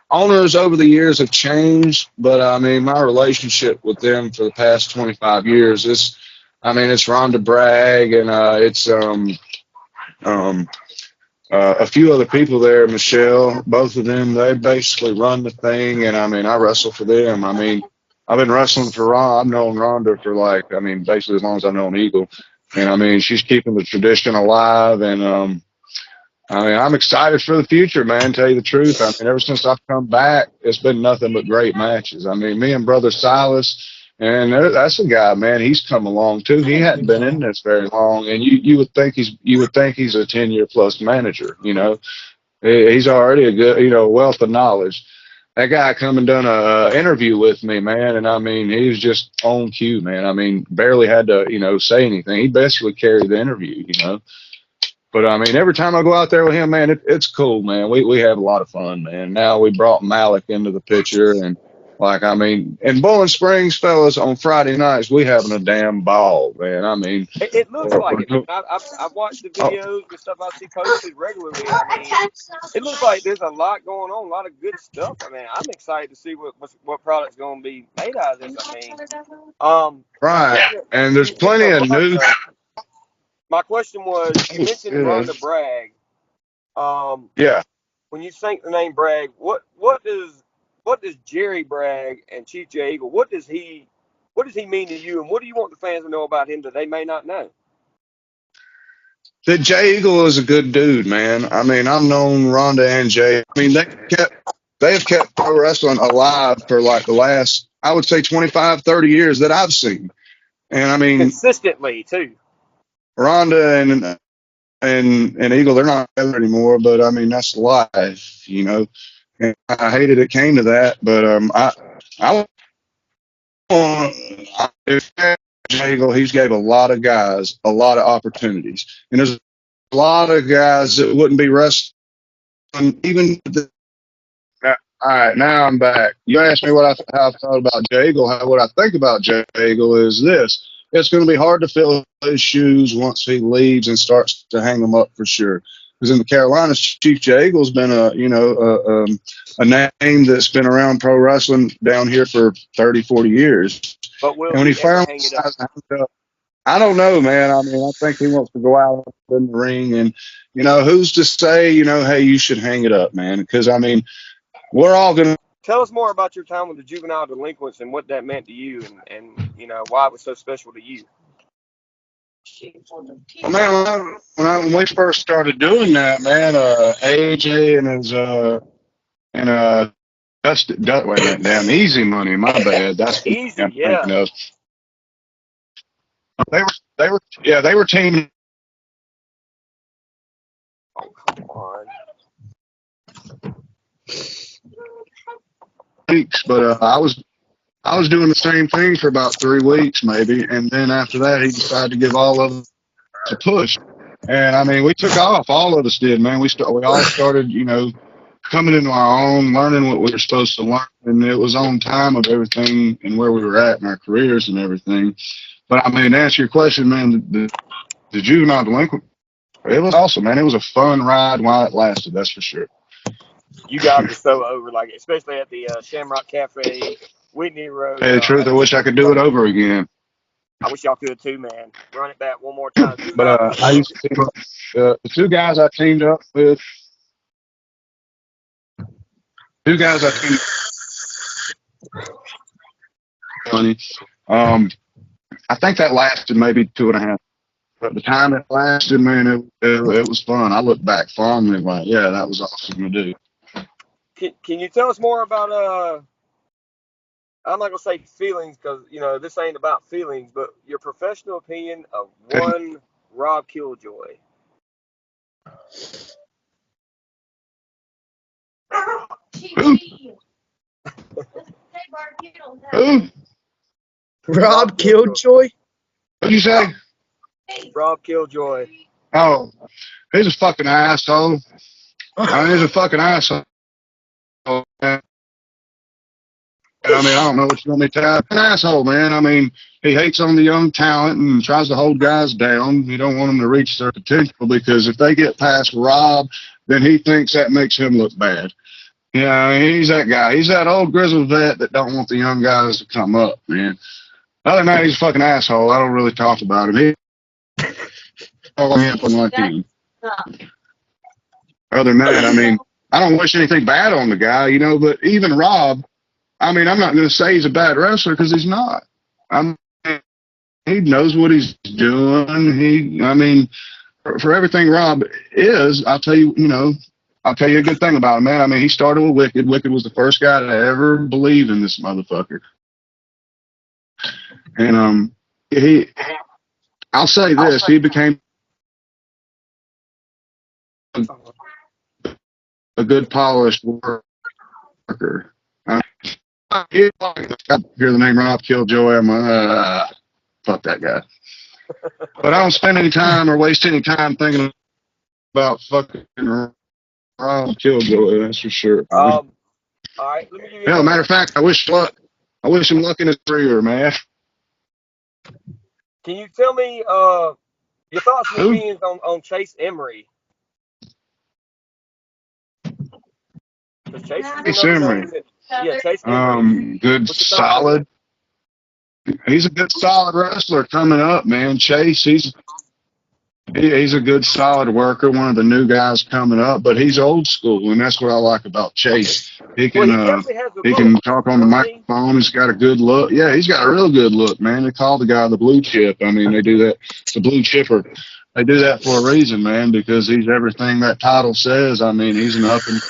Owners over the years have changed, but I mean, my relationship with them for the past 25 years is, I mean, it's Rhonda Bragg and it's um, a few other people there, Michelle. Both of them, they basically run the thing, and I mean, I wrestle for them. I mean, I've been wrestling for Ron. I've known Rhonda for like, I mean, basically as long as I've known Eagle, and I mean, she's keeping the tradition alive, and I mean, I'm excited for the future, man. Tell you the truth, I mean, ever since I've come back, it's been nothing but great matches. I mean, me and brother Silas, and that's a guy, man. He's come along too. He hadn't been in this very long, and you would think he's a 10-year plus manager. You know, he's already a good, wealth of knowledge. That guy come and done a interview with me, man, and I mean, he was just on cue, man. I mean, barely had to, say anything. He basically carried the interview, you know. But I mean, every time I go out there with him, man, it's cool, man. We have a lot of fun, man. Now we brought Malik into the picture, and like, I mean, in Bowling Springs, fellas, on Friday nights we having a damn ball, man. I mean, It looks like it, man. I've watched the oh, videos and stuff I see posted regularly. I mean, it looks like there's a lot going on, a lot of good stuff. I mean, I'm excited to see what product's going to be made out of this. I mean, right, speaking of, and there's speaking plenty of of new. Rhonda, my question was, you mentioned Yeah, Rhonda Bragg. Um, yeah. when you think the name Bragg, what does what does Jerry Bragg and Chief Jay Eagle, what does he mean to you, and what do you want the fans to know about him that they may not know? That Jay Eagle is a good dude, man. I mean, I've known Rhonda and Jay. I mean, they have kept pro wrestling alive for like the last, I would say 25, 30 years that I've seen. And I mean, Consistently too. Rhonda and Eagle, they're not together anymore, but I mean, that's life, you know. And I hated it came to that, but I if Jay Eagle, he's gave a lot of guys a lot of opportunities, and there's a lot of guys that wouldn't be wrestling even. All right, now I'm back. You asked me how I thought about Jay Eagle. What I think about Jay Eagle is this: it's going to be hard to fill his shoes once he leaves and starts to hang them up for sure. Because in the Carolinas, Chief Jay Eagle's been a name that's been around pro wrestling down here for 30, 40 years. But will and when he he ever finally hang it up? I don't know, man. I mean, I think he wants to go out in the ring, and who's to say, hey, you should hang it up, man? Because I mean, we're all gonna Tell us more about your time with the juvenile delinquents and what that meant to you, and why it was so special to you. Well, man, when we first started doing that, man, AJ and his wait a minute, damn, Easy Money, my bad. That's the Easy, I'm yeah. thinking of. They were teaming. Oh, come on. Weeks, but I was doing the same thing for about 3 weeks, maybe, and then after that, he decided to give all of us a push. And I mean, we took off. All of us did, man. We all started, coming into our own, learning what we were supposed to learn, and it was on time of everything and where we were at in our careers and everything. But I mean, to answer your question, man, the juvenile delinquent, it was awesome, man. It was a fun ride while it lasted. That's for sure. You guys were so over, like, especially at the Shamrock Cafe, Whitney Road. Hey, the truth, I wish I could do it over again. I wish y'all could too, man. Run it back one more time. But I used to team up, the two guys I teamed up with. Funny. I think that lasted maybe 2.5. But the time it lasted, man, it was fun. I look back fondly, like, yeah, that was awesome to do. Can you tell us more about I'm not gonna say feelings because this ain't about feelings, but your professional opinion of one Rob Killjoy. Who? Who? Rob Killjoy? What'd you say? Rob Killjoy. Oh, he's a fucking asshole. I mean, he's a fucking asshole. I mean, I don't know what you want me to tell you. An asshole, man. I mean, he hates on the young talent and tries to hold guys down. You don't want them to reach their potential because if they get past Rob, then he thinks that makes him look bad. Yeah, he's that guy. He's that old grizzled vet that don't want the young guys to come up, man. Other than that, he's a fucking asshole. I don't really talk about him. He's like him. Other than that, I mean, I don't wish anything bad on the guy, but even Rob, I mean, I'm not going to say he's a bad wrestler because he's not. He knows what he's doing. I mean, for everything Rob is, I'll tell you a good thing about him, man. I mean, he started with Wicked. Wicked was the first guy to ever believe in this motherfucker. And I'll say this, he became a good polished worker. Hear the name Rob Killjoy, I'm fuck that guy. But I don't spend any time or waste any time thinking about fucking Rob Killjoy, that's for sure. All right, let me give you Matter of fact, I wish him luck in his career, man. Can you tell me your thoughts and opinions on Chase Emery? Chase Emery. Yeah, Chase Emery. Good, solid. He's a good, solid wrestler coming up, man. Chase, He's a good, solid worker. One of the new guys coming up, but he's old school, and that's what I like about Chase. Well, he definitely has a He look. can talk on the microphone. He's got a good look. Yeah, he's got a real good look, man. They call the guy the blue chip. I mean, they do that. The blue chipper. They do that for a reason, man, because he's everything that title says. I mean, he's an up and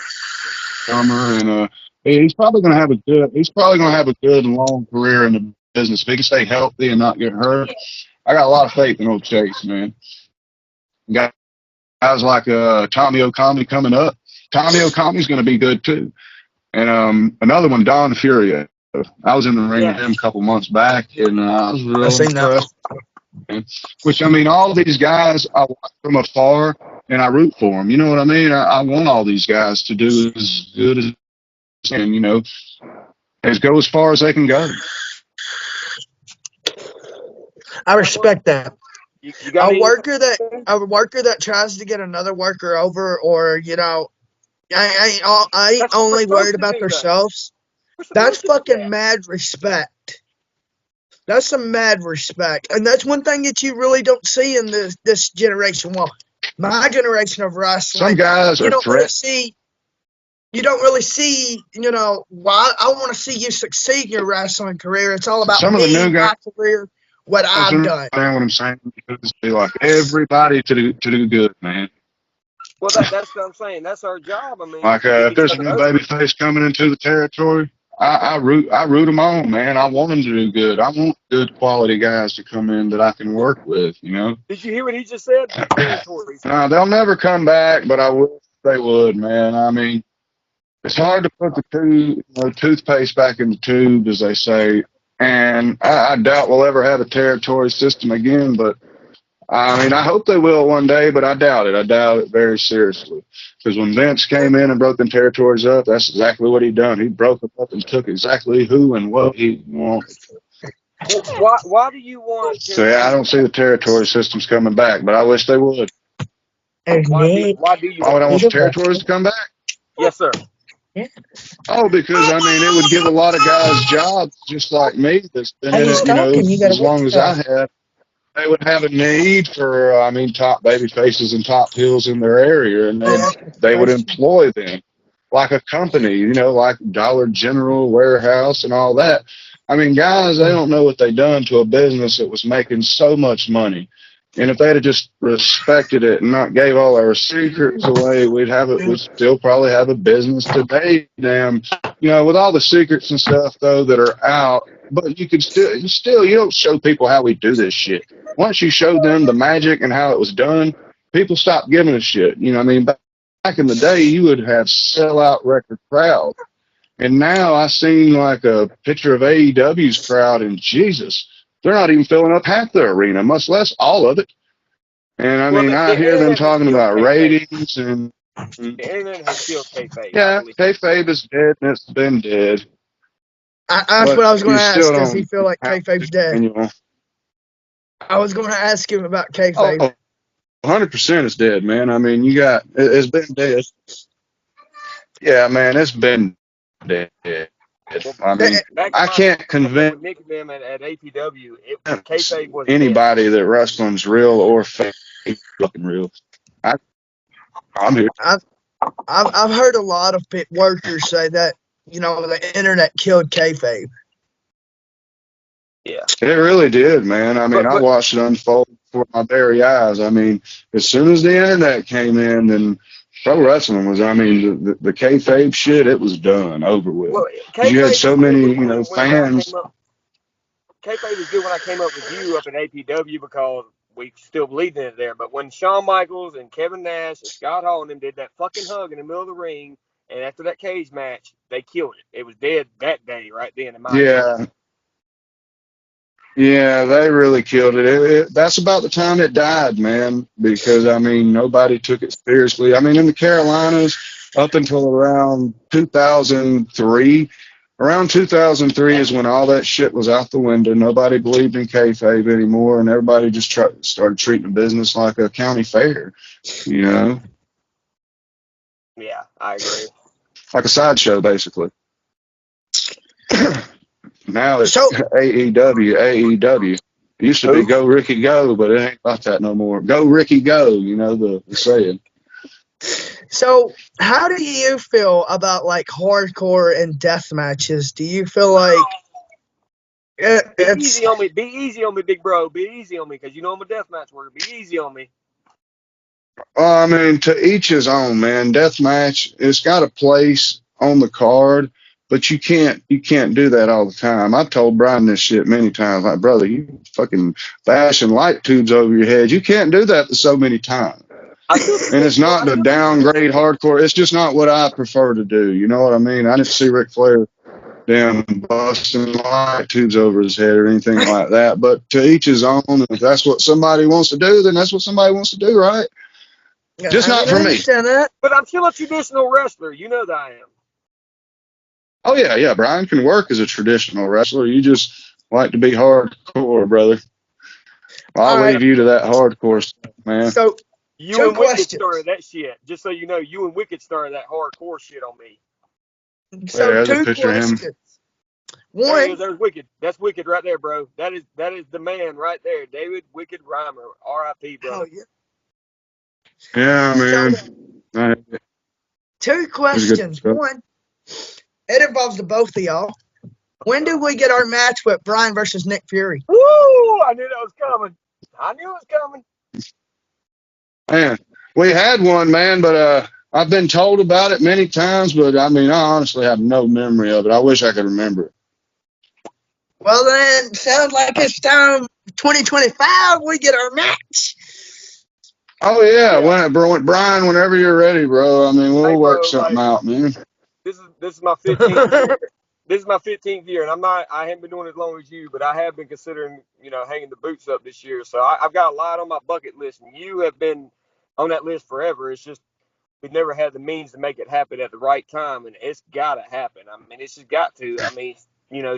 comer, and he's probably going to have a good. He's probably going to have a good long career in the business. If he can stay healthy and not get hurt, I got a lot of faith in old Chase, man. Got guys like Tommy Okami coming up. Tommy Okami's going to be good too. And another one, Don Furia. I was in the ring with him a couple months back, and I was real impressed. Which, I mean, all these guys, I watch from afar, and I root for them. You know what I mean? I want all these guys to do as good as they can, you know, as go as far as they can go. I respect that. A worker that tries to get another worker over, or you know, I ain't only worried about themselves. That's fucking mad respect. That's some mad respect, and that's one thing that you really don't see in this generation. Well, my generation of wrestling, some guys are you don't really see, you know, why I want to see you succeed in your wrestling career. It's all about some of the new guys, my career, what I've done. Understand what I'm saying? Because they like everybody to do good, man. Well, that's what I'm saying. That's our job. I mean, like if there's a new babyface coming into the territory, I root them on, man. I want them to do good. I want good quality guys to come in that I can work with, you know. Did you hear what he just said? Territories. They'll never come back, but I wish they would, man. I mean, it's hard to put the toothpaste back in the tube, as they say, and I doubt we'll ever have a territory system again, but I mean, I hope they will one day, but I doubt it. I doubt it very seriously. Because when Vince came in and broke them territories up, that's exactly what he done. He broke them up and took exactly who and what he wanted. Why do you want? So yeah, I don't see the territory systems coming back, but I wish they would. Why do you? Why would I want the territories to come back? Yes, sir. Oh, because I mean, it would give a lot of guys jobs just like me that's been in it, you know, as long as I have. They would have a need for, top baby faces and top heels in their area, and they would employ them like a company, you know, like Dollar General, Warehouse, and all that. I mean, guys, they don't know what they done to a business that was making so much money. And if they'd have just respected it and not gave all our secrets away, we'd still probably have a business today. Damn, you know, with all the secrets and stuff though that are out, but you could still you don't show people how we do this shit. Once you show them the magic and how it was done, people stop giving a shit. You know what I mean? Back in the day, you would have sellout record crowd. And now I seen like a picture of AEW's crowd, and Jesus, they're not even filling up half the arena, much less all of it. And I mean, I hear them talking about ratings and. The internet has killed kayfabe. Yeah, kayfabe is dead, and it's been dead. That's what I was going to ask. Does he feel like kayfabe's dead? I was going to ask him about kayfabe. 100% is dead, man. I mean, it's been dead. Yeah, man, it's been dead. I mean, I can't convince Nick and them at APW. Kayfabe was anybody that wrestling's real or fake, fucking real. I'm here. I've heard a lot of workers say that, you know, the internet killed kayfabe. Yeah, it really did, man. I mean, I watched it unfold before my very eyes. I mean, as soon as the internet came in, then pro wrestling was, I mean, the kayfabe shit, it was done, over with. Well, you had so many, you know, fans. Kayfabe was good when I came up with you up in APW because we still believed in it there. But when Shawn Michaels and Kevin Nash and Scott Hall and them did that fucking hug in the middle of the ring, and after that cage match, they killed it. It was dead that day, right then. In my opinion. Yeah, they really killed it. That's about the time it died, man, because, I mean, nobody took it seriously. I mean, in the Carolinas, up until around 2003, is when all that shit was out the window. Nobody believed in kayfabe anymore, and everybody just started treating the business like a county fair, you know? Yeah, I agree. Like a sideshow, basically. Now it's AEW. It used to be "Go Ricky Go," but it ain't about that no more. "Go Ricky Go," you know the saying. So, how do you feel about like hardcore and death matches? Do you feel like Be easy on me. Be easy on me, big bro. Be easy on me, because you know I'm a deathmatch worker. Be easy on me. I mean, to each his own, man. Deathmatch, it's got a place on the card, but you can't do that all the time. I've told Brian this shit many times. Like, brother, you fucking bashing light tubes over your head. You can't do that so many times. And it's not to downgrade hardcore. It's just not what I prefer to do. You know what I mean? I didn't see Ric Flair damn busting light tubes over his head or anything like that. But to each his own. If that's what somebody wants to do, then that's what somebody wants to do, right? Just not for me. But I'm still a traditional wrestler. You know that I am. Oh, yeah. Brian can work as a traditional wrestler. You just like to be hardcore, brother. I'll leave you to that hardcore stuff, man. So, you and Wicked started that shit. Just so you know, you and Wicked started that hardcore shit on me. So, two questions. One, there's Wicked. That's Wicked right there, bro. That is the man right there, David Wicked Reimer. R.I.P. bro. Yeah, man. Two questions. One, it involves the both of y'all. When do we get our match with Brian versus Nick Fury? Woo! I knew that was coming. Man, we had one, man, but I've been told about it many times, but I mean, I honestly have no memory of it. I wish I could remember it. Well, then, sounds like it's time 2025 we get our match. Oh, yeah. Brian, whenever you're ready, bro. I mean, we'll work something out, man. This is my 15th year. This is my 15th year, and I haven't been doing it as long as you, but I have been considering, hanging the boots up this year. So I've got a lot on my bucket list, and you have been on that list forever. It's just we've never had the means to make it happen at the right time, and it's got to happen. I mean, it's just got to. I mean,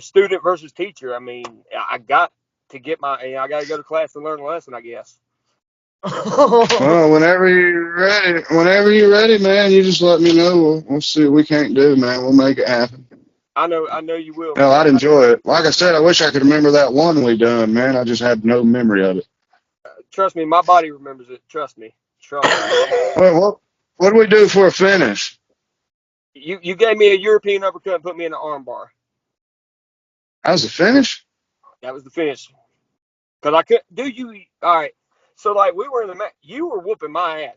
student versus teacher. I mean, I got to I got to go to class and learn a lesson, I guess. Well, whenever you're ready, man, you just let me know. We'll see what we can't do, man. We'll make it happen. I know you will. No, I'd enjoy it. Like I said, I wish I could remember that one we done, man. I just have no memory of it. Trust me, my body remembers it. Trust me. Well, what do we do for a finish? You gave me a European uppercut and put me in the armbar. That was the finish? That was the finish. Because I couldn't do you. All right. So, like, we were in the match. You were whooping my ass,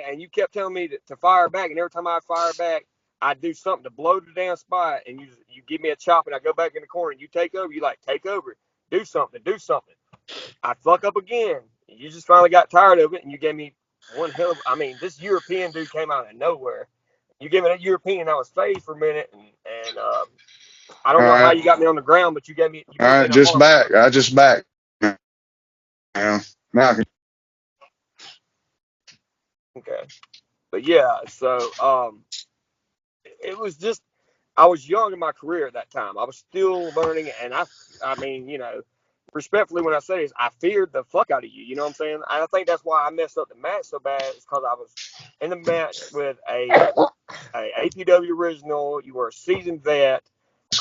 and you kept telling me to fire back. And every time I fire back, I'd do something to blow the damn spot. And you give me a chop, and I go back in the corner, and you take over. You take over. Do something. I fuck up again. You just finally got tired of it, and you gave me one hell of. I mean, this European dude came out of nowhere. You gave me that European, I was phased for a minute, and I don't know how you got me on the ground, but you gave me. All right, just back. I just back. Yeah. Now. Okay. But yeah, so it was just I was young in my career at that time. I was still learning, and I mean, respectfully when I say this, I feared the fuck out of you. You know what I'm saying? And I think that's why I messed up the match so bad. It's because I was in the match with a APW original. You were a seasoned vet.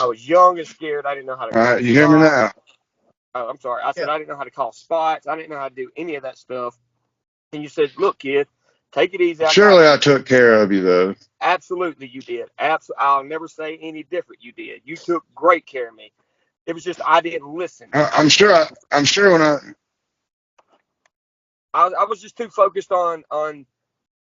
I was young and scared. I didn't know how to. All right, you hear me now? Oh, I'm sorry. I said I didn't know how to call spots. I didn't know how to do any of that stuff. And you said, "Look, kid, take it easy." Surely I took care of you, though. Absolutely, you did. I'll never say any different. You did. You took great care of me. It was just I didn't listen. I'm sure when I was just too focused on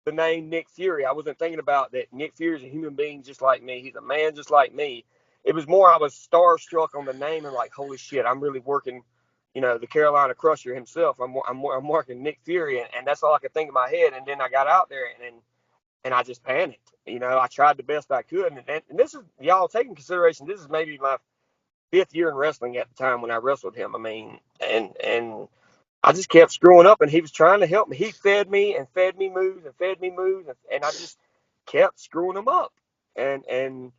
the name Nick Fury. I wasn't thinking about that Nick Fury is a human being just like me. He's a man just like me. It was more I was starstruck on the name and like, holy shit, I'm really working, the Carolina Crusher himself. I'm working Nick Fury, and that's all I could think in my head. And then I got out there and I just panicked. I tried the best I could. And this is, y'all take in consideration, this is maybe my 5th year in wrestling at the time when I wrestled him. I mean, and I just kept screwing up, and he was trying to help me. He fed me moves and I just kept screwing him up. And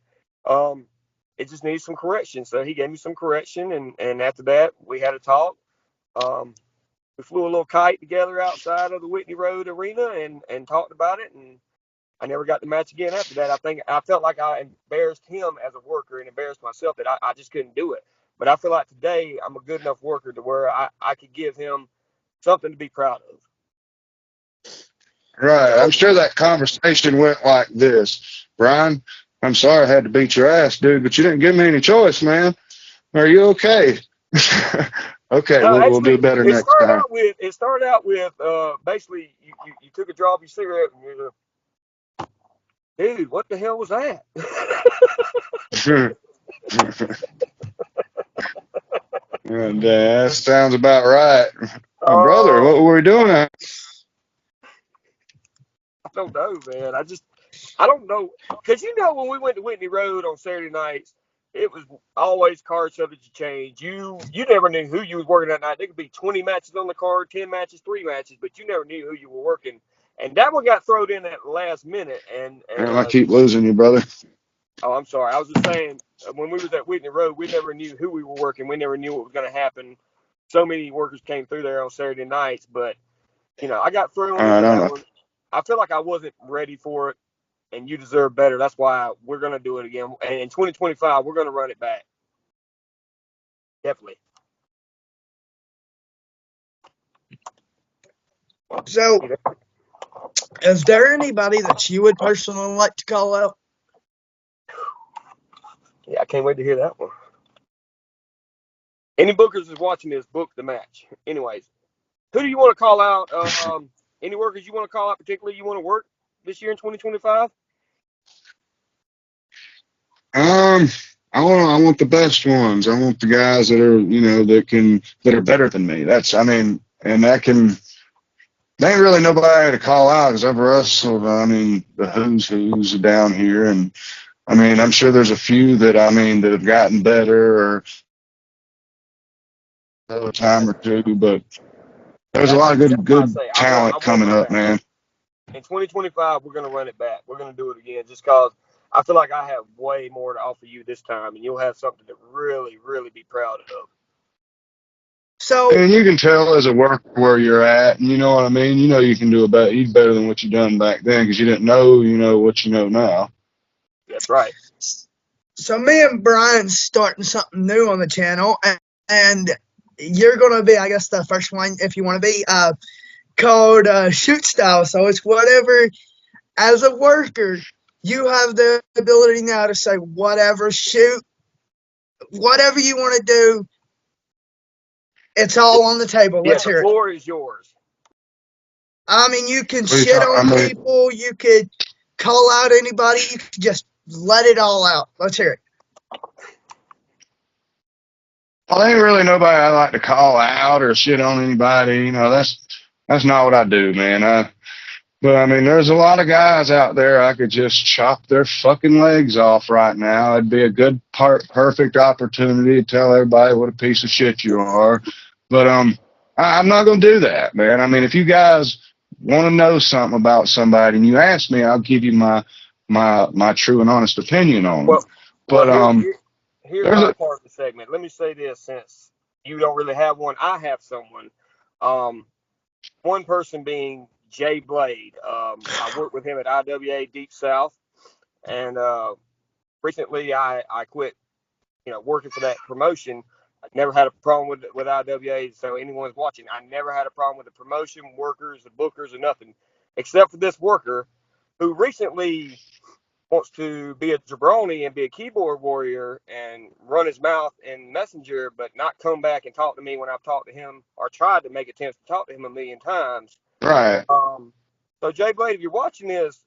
it just needed some correction. So he gave me some correction, and after that, we had a talk. We flew a little kite together outside of the Whitney Road Arena and talked about it, and I never got the match again after that. I felt like I embarrassed him as a worker and embarrassed myself that I just couldn't do it. But I feel like today I'm a good enough worker to where I could give him something to be proud of. Right. So, I'm sure that conversation went like this. Brian, I'm sorry I had to beat your ass, dude, but you didn't give me any choice, man. Are you okay? Okay, no, we'll do actually, better next time. it started out with basically you took a draw of your cigarette and you're like, dude, what the hell was that? And that sounds about right. My brother, Oh, what were we doing? I don't know, man. I don't know, because when we went to Whitney Road on Saturday nights, it was always card subject to change. You never knew who you was working that night. There could be 20 matches on the card, 10 matches, 3 matches, but you never knew who you were working. And that one got thrown in at the last minute. And I keep losing you, brother. oh, I'm sorry. I was just saying, when we was at Whitney Road, we never knew who we were working. We never knew what was going to happen. So many workers came through there on Saturday nights, but I got thrown I into don't that know. one. I feel like I wasn't ready for it, and you deserve better. That's why we're going to do it again. And in 2025, we're going to run it back. Definitely. So, is there anybody that you would personally like to call out? Yeah, I can't wait to hear that one. Any bookers is watching this, book the match. Anyways, who do you want to call out? Any workers you want to call out, particularly you want to work this year in 2025? I want the best ones. I want the guys that are, that are better than me. And there ain't really nobody to call out because I've wrestled, the who's down here. And I'm sure there's a few that have gotten better or a time or two, but there's a lot of That's why I good say talent I want coming it up, back. man. In 2025, we're going to run it back. We're going to do it again just because I feel like I have way more to offer you this time, and you'll have something to really, really be proud of. So, And you can tell as a worker where you're at, and you know what I mean. You know you can do better than what you done back then because you didn't know, what you know now. That's right. so me and Brian's starting something new on the channel, and you're gonna be, I guess, the first one if you want to be, called Shoot Style. So it's whatever, as a worker, you have the ability now to say whatever, shoot, whatever you want to do. It's all on the table. Yeah, Let's the hear it. floor is yours. You can What are you shit on talking? people. You could call out anybody. You could just let it all out. Let's hear it. Well, there ain't really nobody I like to call out or shit on anybody. That's not what I do, man. But there's a lot of guys out there I could just chop their fucking legs off right now. It'd be a perfect opportunity to tell everybody what a piece of shit you are. But I'm not gonna do that, man. If you guys want to know something about somebody and you ask me, I'll give you my true and honest opinion on them. But here's my part of the segment. Let me say this, since you don't really have one, I have someone. One person being Jay Blade. I worked with him at IWA Deep South, and recently I quit, working for that promotion. I never had a problem with IWA, so anyone's watching, I never had a problem with the promotion, workers, the bookers, or nothing, except for this worker who recently wants to be a jabroni and be a keyboard warrior and run his mouth in Messenger, but not come back and talk to me when I've talked to him or tried to make attempts to talk to him a million times. right. So Jay Blade, if you're watching this,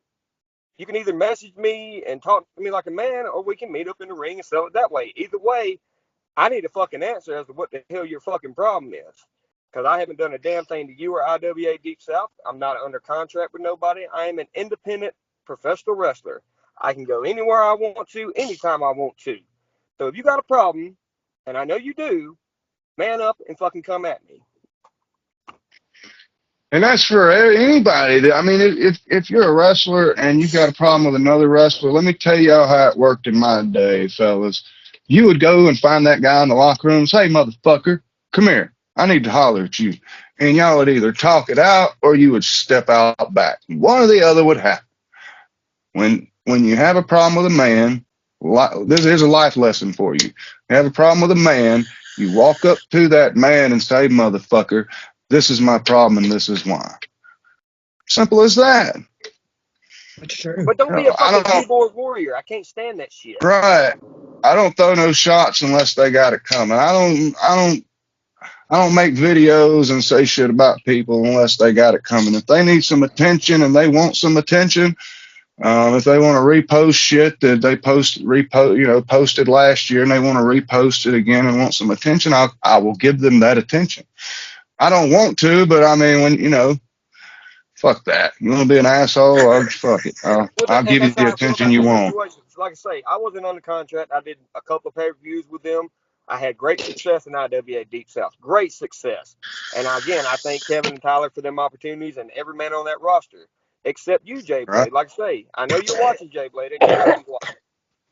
you can either message me and talk to me like a man, or we can meet up in the ring and sell it that way. Either way, I need a fucking answer as to what the hell your fucking problem is. Because I haven't done a damn thing to you or IWA Deep South. I'm not under contract with nobody. I am an independent professional wrestler. I can go anywhere I want to, anytime I want to. So if you got a problem, and I know you do, man up and fucking come at me. And that's for anybody. If you're a wrestler and you got a problem with another wrestler, let me tell y'all how it worked in my day, fellas. You would go and find that guy in the locker room and say, "Hey, motherfucker, come here. I need to holler at you." And y'all would either talk it out or you would step out back. One or the other would happen. When you have a problem with a man, Here's a life lesson for you. You have a problem with a man, you walk up to that man and say, motherfucker, this is my problem and this is why. Simple as that. That's true. But don't be a fucking keyboard warrior. I can't stand that shit. Right. I don't throw no shots unless they got it coming. I don't make videos and say shit about people unless they got it coming. If they need some attention and they want some attention, if they want to repost shit that they posted last year and they want to repost it again and want some attention, I will give them that attention. I don't want to, but I mean, when, fuck that. You want to be an asshole? Fuck it. I'll give you the attention you want. Like I say, I wasn't under contract. I did a couple of pay-per-views with them. I had great success in IWA Deep South. Great success. And again, I thank Kevin and Tyler for them opportunities and every man on that roster, except you, Jay Blade. Right. Like I say, I know you're watching, Jay Blade, and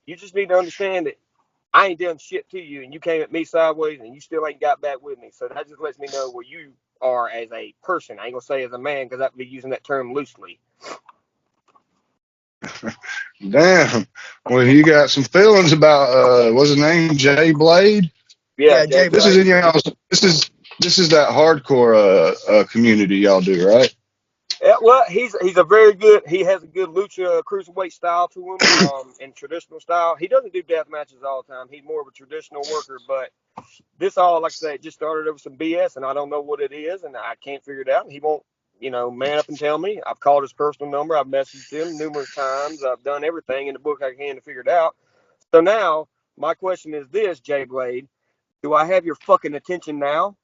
you just need to understand that I ain't done shit to you, and you came at me sideways, and you still ain't got back with me. So that just lets me know where you are as a person. I ain't gonna say as a man because I'd be using that term loosely. Damn. Well, you got some feelings about what's his name, Jay Blade? Yeah, Jay Blade. This is in your house. This is that hardcore community y'all do, right? Yeah, well, he's a very good. He has a good lucha cruiserweight style to him, and traditional style. He doesn't do death matches all the time. He's more of a traditional worker. But this all, like I say, just started over some BS, and I don't know what it is, and I can't figure it out. And he won't, man up and tell me. I've called his personal number. I've messaged him numerous times. I've done everything in the book I can to figure it out. So now my question is this, Jay Blade: do I have your fucking attention now?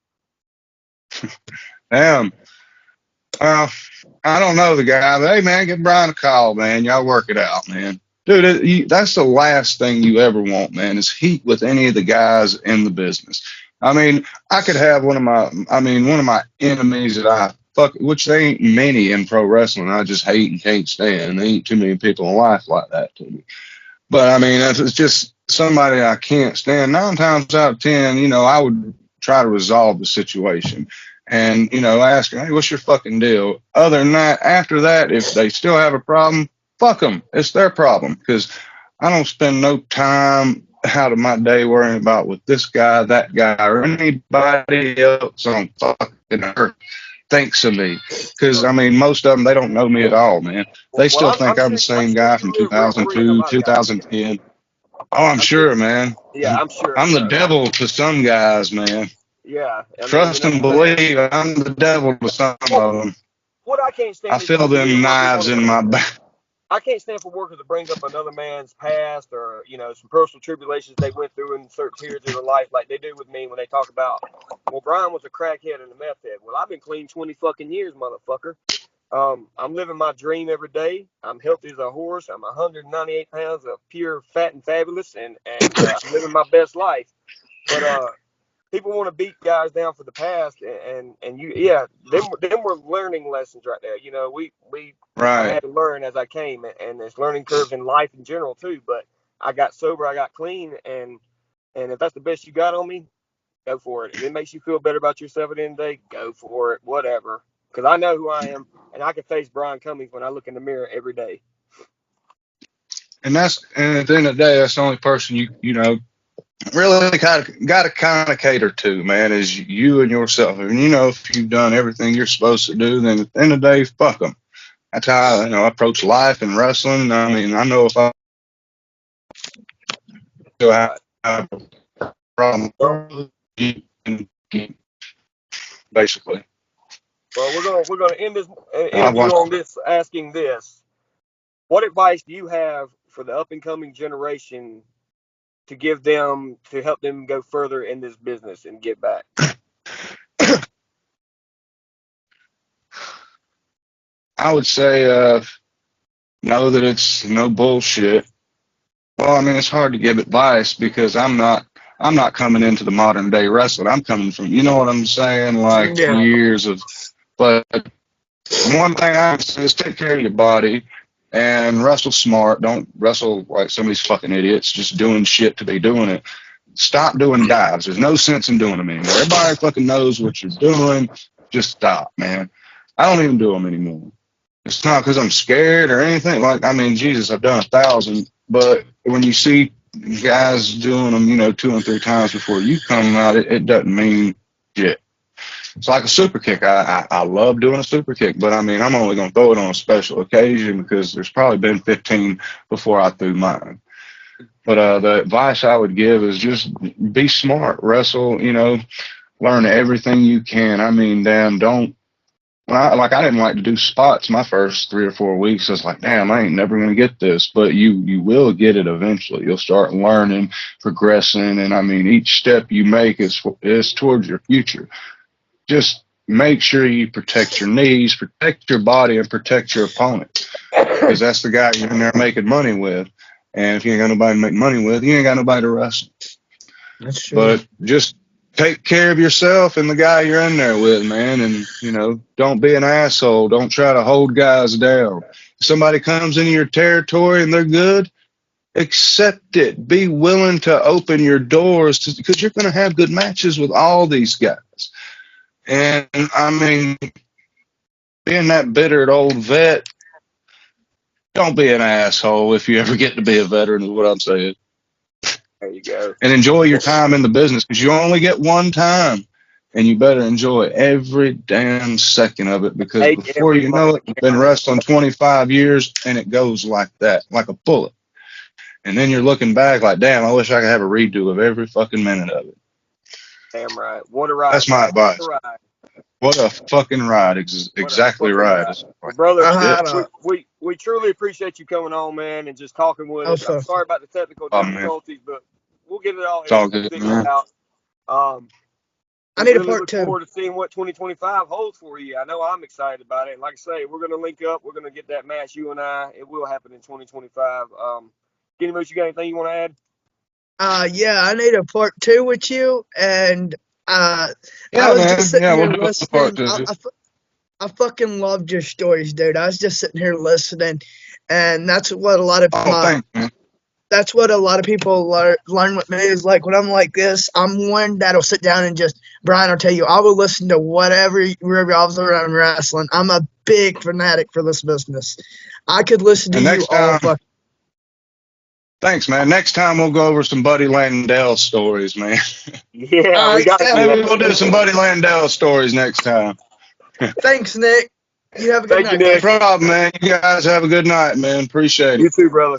Damn. I don't know the guy, but hey, man, give Brian a call, man. Y'all work it out, man. Dude, that's the last thing you ever want, man, is heat with any of the guys in the business. I mean, I could have one of my enemies that I fuck, which they ain't many in pro wrestling. I just hate and can't stand. There ain't too many people in life like that to me. But I mean, if it's just somebody I can't stand, 9 times out of 10, I would try to resolve the situation. And, ask them, hey, what's your fucking deal? Other than that, after that, if they still have a problem, fuck them. It's their problem. Because I don't spend no time out of my day worrying about what this guy, that guy, or anybody else on fucking earth thinks of me. Because, I mean, most of them, they don't know me at all, man. They still think I'm the same guy from 2002, 2010. Oh, I'm sure, man. Yeah, I'm sure. I'm the devil to some guys, man. Yeah. Trust and believe I'm the devil to some of them. What I can't stand. I feel them knives in my back. I can't stand for workers to bring up another man's past or, some personal tribulations they went through in certain periods of their life like they do with me when they talk about, well, Brian was a crackhead and a meth head. Well, I've been clean 20 fucking years, motherfucker. I'm living my dream every day. I'm healthy as a horse. I'm 198 pounds of pure fat and fabulous, and I'm living my best life. But people want to beat guys down for the past, and them were learning lessons right there. I had to learn as I came, and there's learning curves in life in general too. But I got sober, I got clean, and if that's the best you got on me, go for it. If it makes you feel better about yourself at the end of the day, go for it. Whatever, because I know who I am, and I can face Brian Cummings when I look in the mirror every day. And at the end of the day, that's the only person you really got to kind of cater to, man, is you and yourself. And if you've done everything you're supposed to do, then at the end of the day, fuck them. That's how I approach life and wrestling. I mean, I know if I have a problem, basically. Well, we're gonna end this interview on this, asking this: what advice do you have for the up and coming generation to give them to help them go further in this business and get back? I would say know that it's no bullshit. Well, I mean, it's hard to give advice because I'm not coming into the modern day wrestling. I'm coming from, you know what I'm saying, like years of. But one thing I would say is take care of your body and wrestle smart. Don't wrestle like some of these fucking idiots just doing shit to be doing it. Stop doing dives. There's no sense in doing them anymore. Everybody fucking knows what you're doing. Just stop, man. I don't even do them anymore. It's not because I'm scared or anything. Like, I mean, Jesus, I've done 1,000, but when you see guys doing them, 2 and 3 times before you come out, it doesn't mean shit. It's like a super kick. I love doing a super kick, but I mean, I'm only going to throw it on a special occasion because there's probably been 15 before I threw mine. But the advice I would give is just be smart, wrestle, learn everything you can. I mean, damn, don't. I didn't like to do spots my first 3 or 4 weeks. I was like, damn, I ain't never gonna get this. But you will get it eventually. You'll start learning, progressing, and I mean, each step you make is towards your future. Just make sure you protect your knees, protect your body, and protect your opponent, because that's the guy you're in there making money with. And if you ain't got nobody to make money with, you ain't got nobody to wrestle. That's true. But just take care of yourself and the guy you're in there with, man. And, don't be an asshole. Don't try to hold guys down. If somebody comes into your territory and they're good, accept it. Be willing to open your doors because you're going to have good matches with all these guys. And, I mean, being that bittered old vet, don't be an asshole if you ever get to be a veteran is what I'm saying. There you go. And enjoy your time in the business because you only get one time, and you better enjoy every damn second of it because before you know it, you've been wrestling 25 years and it goes like that, like a bullet. And then you're looking back like, damn, I wish I could have a redo of every fucking minute of it. Damn right. What a ride. That's my advice. What a fucking ride. Exactly right. Well, brother, we truly appreciate you coming on, man, and just talking with us. I'm sorry about the technical difficulties, but we'll get it all figured out. I need really a part look 2. forward to seeing what 2025 holds for you. I know I'm excited about it. And like I say, we're going to link up. We're going to get that match, you and I. It will happen in 2025. Kenny Moose, you got anything you want to add? Yeah, I need a part 2 with you, and I was just sitting here listening. I fucking loved your stories, dude. I was just sitting here listening, and that's what a lot of people learn with me is like when I'm like this, I'm one that'll sit down and just, Brian will tell you, I will listen to whatever revolves around wrestling. I'm a big fanatic for this business. I could listen to you all fucking. Thanks, man. Next time we'll go over some Buddy Landell stories, man. Yeah, maybe we'll do some Buddy Landell stories next time. Thanks, Nick. You have a good night. No problem, man. You guys have a good night, man. Appreciate it. You too, brother.